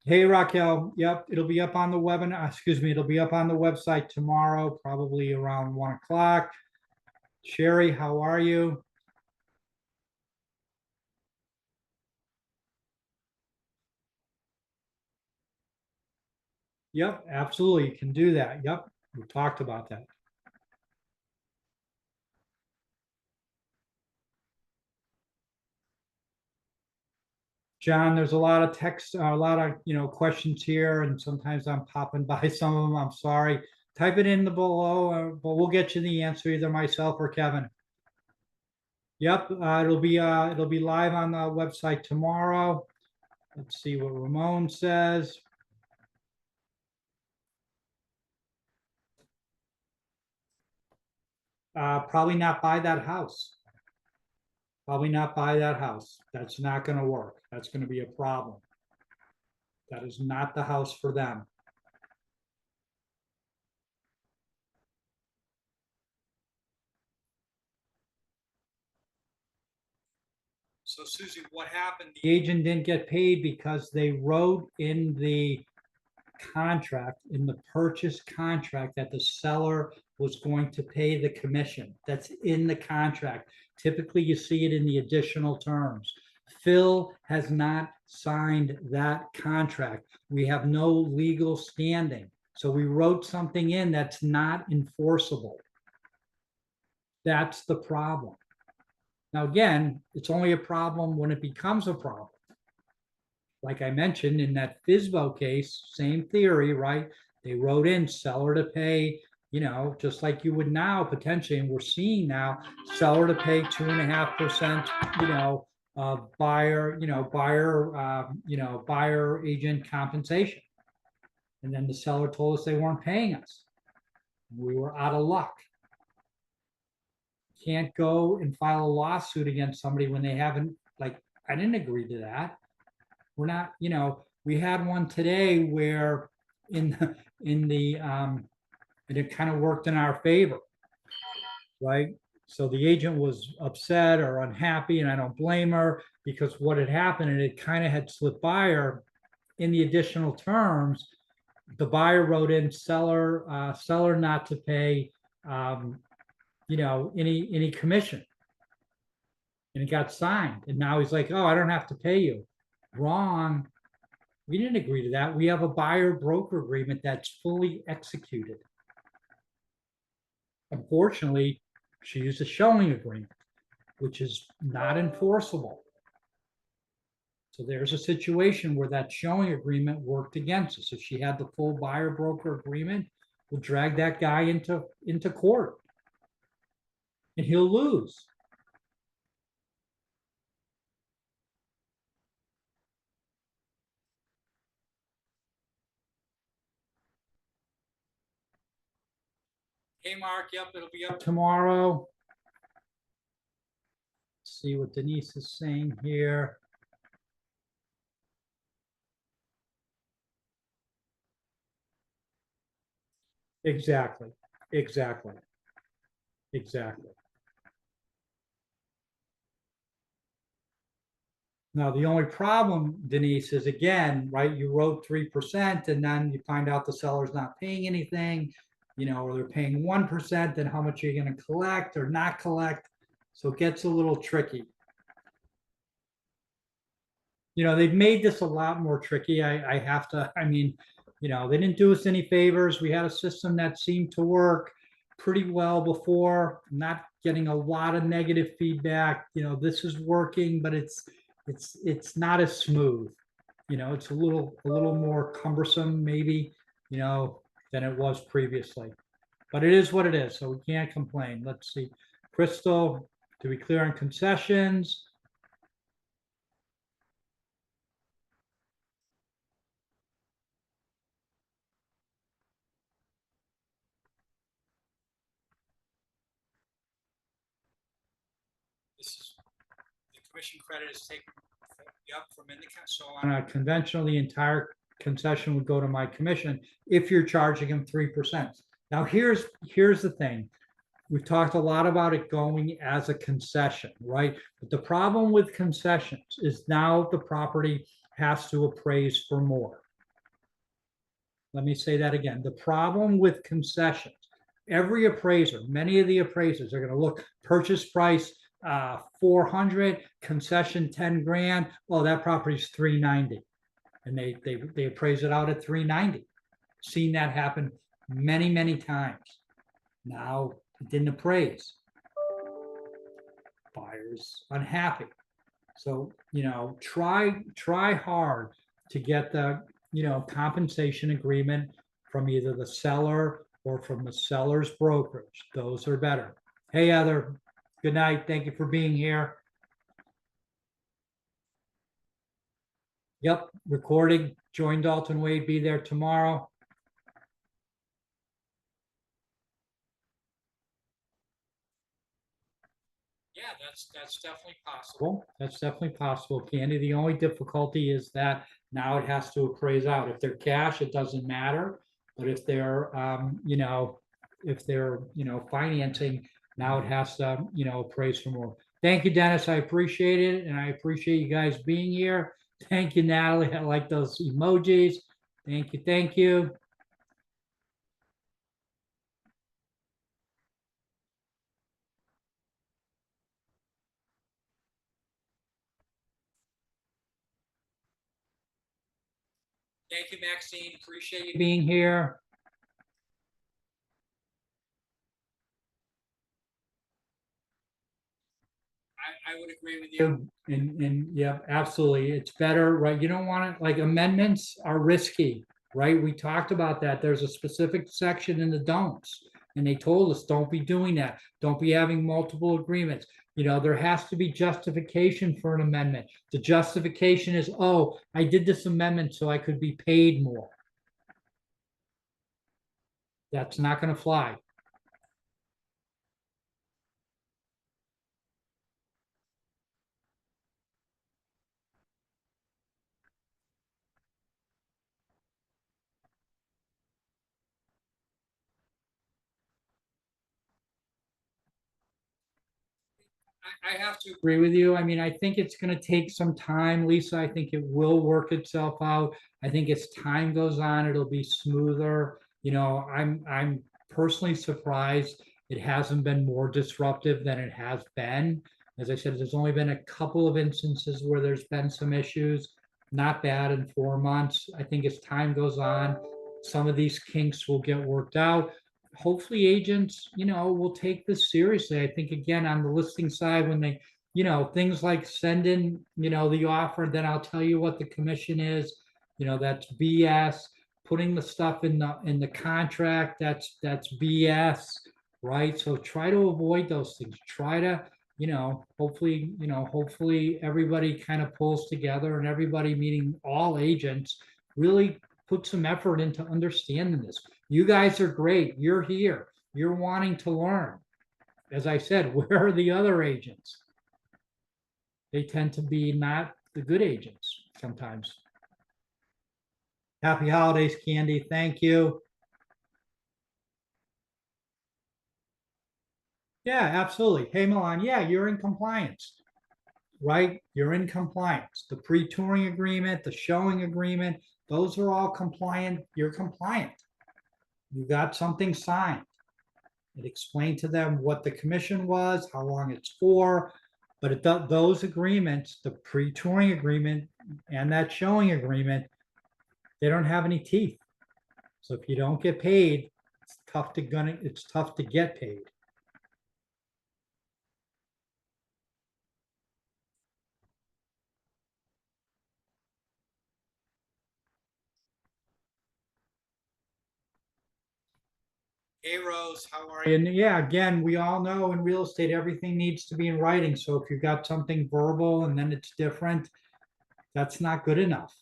Hey, Raquel. Yep, it'll be up on the webinar. Excuse me, it'll be up on the website tomorrow, probably around 1 o'clock. Sherry, how are you? Yep, absolutely. You can do that. Yep, we talked about that. John, there's a lot of text, a lot of questions here, and sometimes I'm popping by some of them. I'm sorry. Type it in the below, but we'll get you the answer, either myself or Kevin. Yep, it'll be live on the website tomorrow. Let's see what Ramon says. Probably not buy that house. Probably not buy that house. That's not going to work. That's going to be a problem. That is not the house for them. So Susie, what happened? The agent didn't get paid because they wrote in the contract, in the purchase contract, that the seller was going to pay the commission. That's in the contract. Typically, you see it in the additional terms. Phil has not signed that contract. We have no legal standing. So we wrote something in that's not enforceable. That's the problem. Now, again, it's only a problem when it becomes a problem. Like I mentioned in that FISBO case, same theory, right? They wrote in seller to pay, just like you would now potentially, and we're seeing now, seller to pay 2.5%, buyer agent compensation. And then the seller told us they weren't paying us. We were out of luck. Can't go and file a lawsuit against somebody when they haven't, like, I didn't agree to that. We're not, we had one today where and it kind of worked in our favor, right? So the agent was upset or unhappy, and I don't blame her, because what had happened, and it kind of had slipped by her in the additional terms. The buyer wrote in seller not to pay, any commission, and it got signed. And now he's like, oh, I don't have to pay you. Wrong. We didn't agree to that. We have a buyer broker agreement that's fully executed. Unfortunately, she used a showing agreement, which is not enforceable. So there's a situation where that showing agreement worked against us. If she had the full buyer broker agreement, we'll drag that guy into court, and he'll lose. Hey, Mark. Yep, it'll be up tomorrow. Let's see what Denise is saying here. Exactly, exactly, exactly. Now, the only problem, Denise, is again, right, you wrote 3% and then you find out the seller's not paying anything, or they're paying 1%, then how much are you gonna collect or not collect? So it gets a little tricky. They've made this a lot more tricky. I have to, I mean, they didn't do us any favors. We had a system that seemed to work pretty well before, not getting a lot of negative feedback. This is working, but it's not as smooth. It's a little more cumbersome, maybe, than it was previously. But it is what it is, so we can't complain. Let's see. Crystal, to be clear on concessions, this is the commission credit is taken from in the so on a conventional, the entire concession would go to my commission if you're charging them 3%. Now here's the thing. We've talked a lot about it going as a concession, right? But the problem with concessions is now the property has to appraise for more. Let me say that again. The problem with concessions, every appraiser, many of the appraisers are going to look purchase price 400, concession 10 grand. Well, that property's 390, and they appraise it out at 390. Seen that happen many times. Now it didn't appraise. Buyers unhappy. So try hard to get the compensation agreement from either the seller or from the seller's brokerage. Those are better. Hey, Heather, good night. Thank you for being here. Yep, recording. Join Dalton Wade. Be there tomorrow. Yeah, that's definitely possible. That's definitely possible, Candy. The only difficulty is that now it has to appraise out. If they're cash, it doesn't matter. But if they're financing, now it has to, appraise for more. Thank you, Dennis. I appreciate it, and I appreciate you guys being here. Thank you, Natalie. I like those emojis. Thank you, thank you. Thank you, Maxine. Appreciate you being here. I would agree with you. And yeah, absolutely. It's better, right? You don't want it, like amendments are risky, right? We talked about that. There's a specific section in the don'ts. And they told us, don't be doing that. Don't be having multiple agreements. There has to be justification for an amendment. The justification is, oh, I did this amendment so I could be paid more. That's not going to fly. I have to agree with you. I mean, I think it's going to take some time, Lisa. I think it will work itself out. I think as time goes on, it'll be smoother. I'm personally surprised it hasn't been more disruptive than it has been. As I said, there's only been a couple of instances where there's been some issues. Not bad in 4 months. I think as time goes on, some of these kinks will get worked out. Hopefully agents, will take this seriously. I think again on the listing side, when they, things like send in, the offer, then I'll tell you what the commission is. That's BS. Putting the stuff in the contract, that's BS, right? So try to avoid those things. Try to, hopefully everybody kind of pulls together and everybody, meaning all agents, really put some effort into understanding this. You guys are great. You're here. You're wanting to learn. As I said, where are the other agents? They tend to be not the good agents sometimes. Happy holidays, Candy. Thank you. Yeah, absolutely. Hey, Milan, yeah, you're in compliance, right? You're in compliance. The pre-touring agreement, the showing agreement, those are all compliant. You're compliant. You got something signed. It explained to them what the commission was, how long it's for, but those agreements, the pre-touring agreement and that showing agreement, they don't have any teeth. So if you don't get paid, it's tough to get paid. Hey Rose, how are you? And yeah, again, we all know in real estate, everything needs to be in writing. So if you've got something verbal and then it's different, that's not good enough.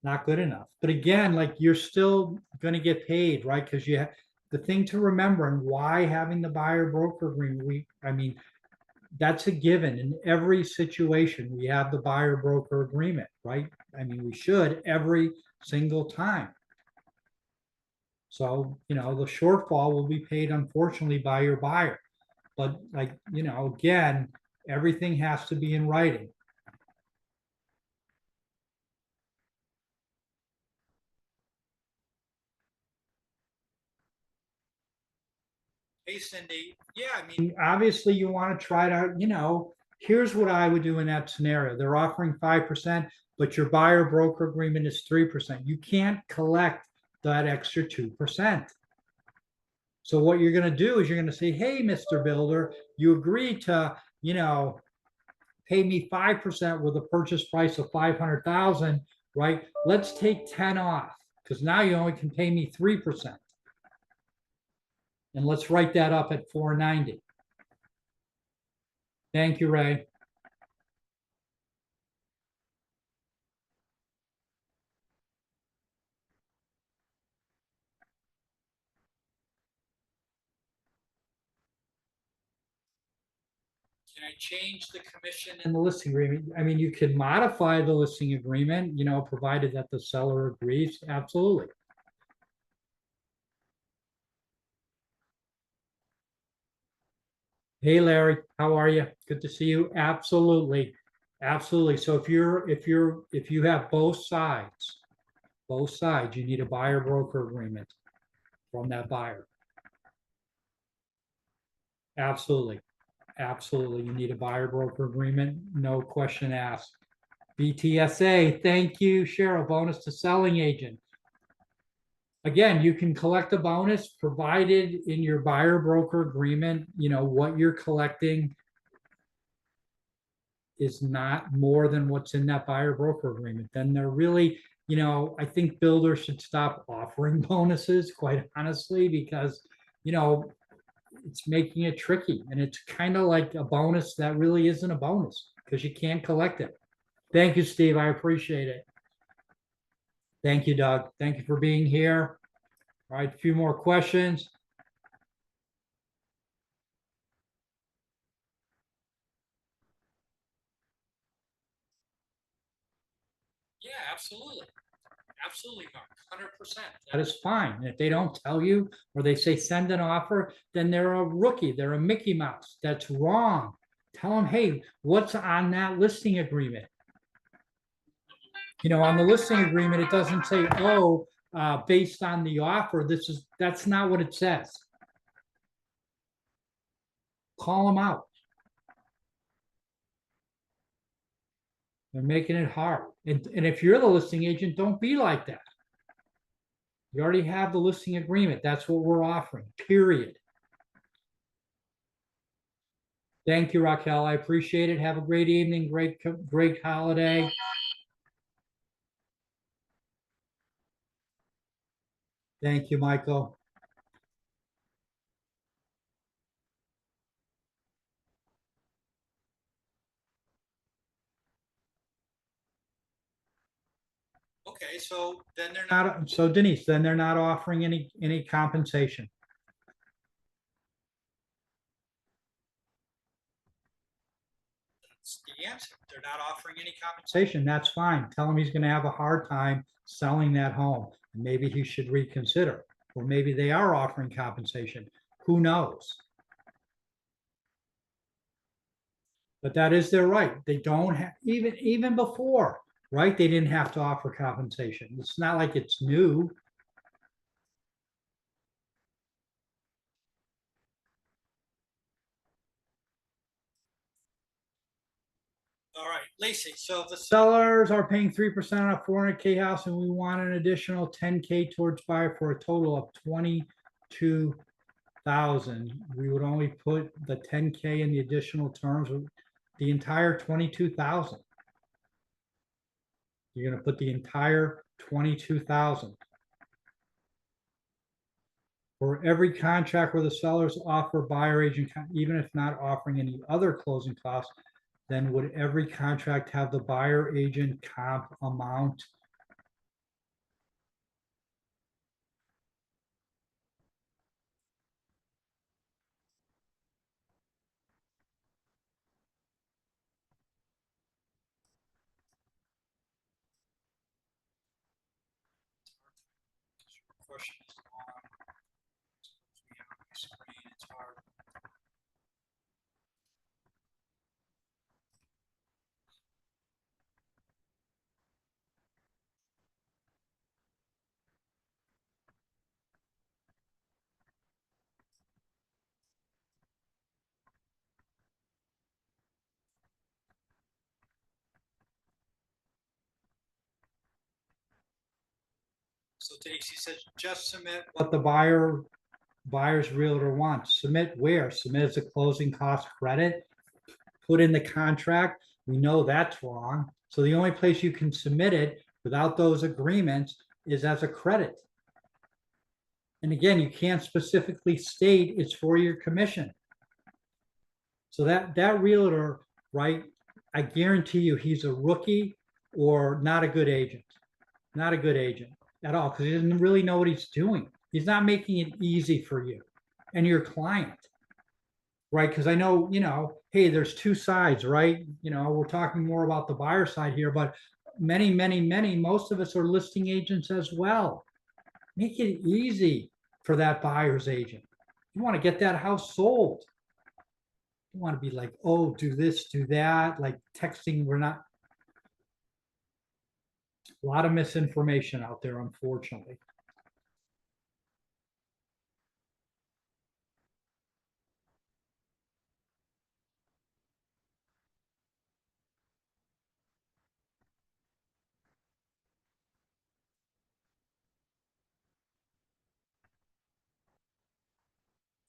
Not good enough. But again, like you're still gonna get paid, right? Because you have the thing to remember and why having the buyer broker agreement, I mean, that's a given in every situation. We have the buyer broker agreement, right? I mean, we should every single time. So, the shortfall will be paid unfortunately by your buyer. But like, again, everything has to be in writing. Hey Cindy, yeah, I mean, obviously you want to try to, here's what I would do in that scenario. They're offering 5%, but your buyer broker agreement is 3%. You can't collect that extra 2%. So what you're going to do is you're going to say, hey, Mr. Builder, you agreed to, pay me 5% with a purchase price of 500,000, right? Let's take 10 off because now you only can pay me 3%. And let's write that up at 490. Thank you, Ray. Can I change the commission in the listing agreement? I mean, you could modify the listing agreement, provided that the seller agrees. Absolutely. Hey, Larry, how are you? Good to see you. Absolutely. Absolutely. So if you have both sides, you need a buyer broker agreement from that buyer. Absolutely. Absolutely. You need a buyer broker agreement. No question asked. BTSA, thank you, Cheryl. Bonus to selling agent. Again, you can collect a bonus provided in your buyer broker agreement, what you're collecting is not more than what's in that buyer broker agreement. Then they're really, I think builders should stop offering bonuses, quite honestly, because, it's making it tricky. And it's kind of like a bonus that really isn't a bonus because you can't collect it. Thank you, Steve. I appreciate it. Thank you, Doug. Thank you for being here. All right, a few more questions. Yeah, absolutely. Absolutely, Mark. 100%. That is fine. And if they don't tell you or they say send an offer, then they're a rookie. They're a Mickey Mouse. That's wrong. Tell them, hey, what's on that listing agreement? On the listing agreement, it doesn't say, oh, based on the offer, that's not what it says. Call them out. They're making it hard. And if you're the listing agent, don't be like that. You already have the listing agreement. That's what we're offering, period. Thank you, Raquel. I appreciate it. Have a great evening. Great holiday. Thank you, Michael. Okay, so then they're not, so Denise, then they're not offering any compensation. That's the answer. They're not offering any compensation. That's fine. Tell him he's going to have a hard time selling that home. Maybe he should reconsider. or maybe they are offering compensation. Who knows? But that is their right. They don't have, even before, right? They didn't have to offer compensation. It's not like it's new. All right, Lacey, so if the sellers are paying 3% on a 400K house and we want an additional 10K towards buyer for a total of 22,000, we would only put the 10K in the additional terms of the entire 22,000. You're gonna put the entire 22,000. For every contract where the sellers offer buyer agent, even if not offering any other closing costs, then would every contract have the buyer agent comp amount? Question is long. On my screen, it's hard. So Daisy says, just submit what the buyer's realtor wants. Submit where? Submit as a closing cost credit. Put in the contract. We know that's wrong. So the only place you can submit it without those agreements is as a credit. And again, you can't specifically state it's for your commission. So that realtor, right? I guarantee you he's a rookie or not a good agent. Not a good agent at all, because he doesn't really know what he's doing. He's not making it easy for you and your client, right? Because I know, hey, there's two sides, right? We're talking more about the buyer side here, but most of us are listing agents as well. Make it easy for that buyer's agent. You want to get that house sold. You want to be like, oh, do this, do that, like texting. We're not. A lot of misinformation out there, unfortunately.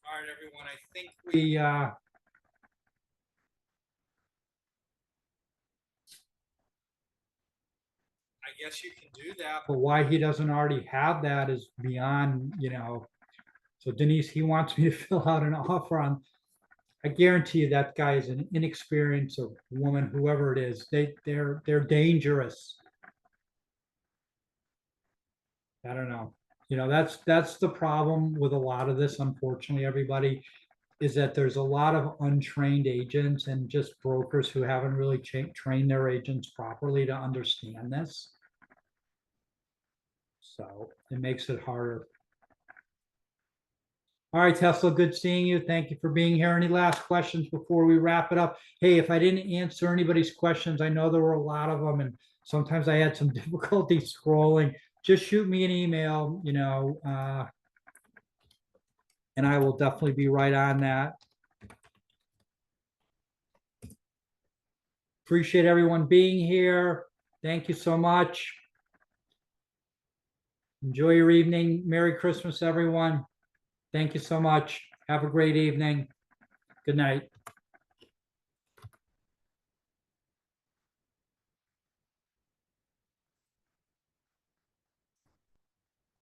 All right, everyone. I think I guess you can do that, but why he doesn't already have that is beyond, So Denise, he wants me to fill out an offer on. I guarantee you that guy is an inexperienced or woman, whoever it is. They're dangerous. I don't know. That's the problem with a lot of this, unfortunately, everybody, is that there's a lot of untrained agents and just brokers who haven't really trained their agents properly to understand this. So it makes it harder. All right, Tesla, good seeing you. Thank you for being here. Any last questions before we wrap it up? Hey, if I didn't answer anybody's questions, I know there were a lot of them, and sometimes I had some difficulty scrolling. Just shoot me an email, and I will definitely be right on that. Appreciate everyone being here. Thank you so much. Enjoy your evening. Merry Christmas, everyone. Thank you so much. Have a great evening. Good night.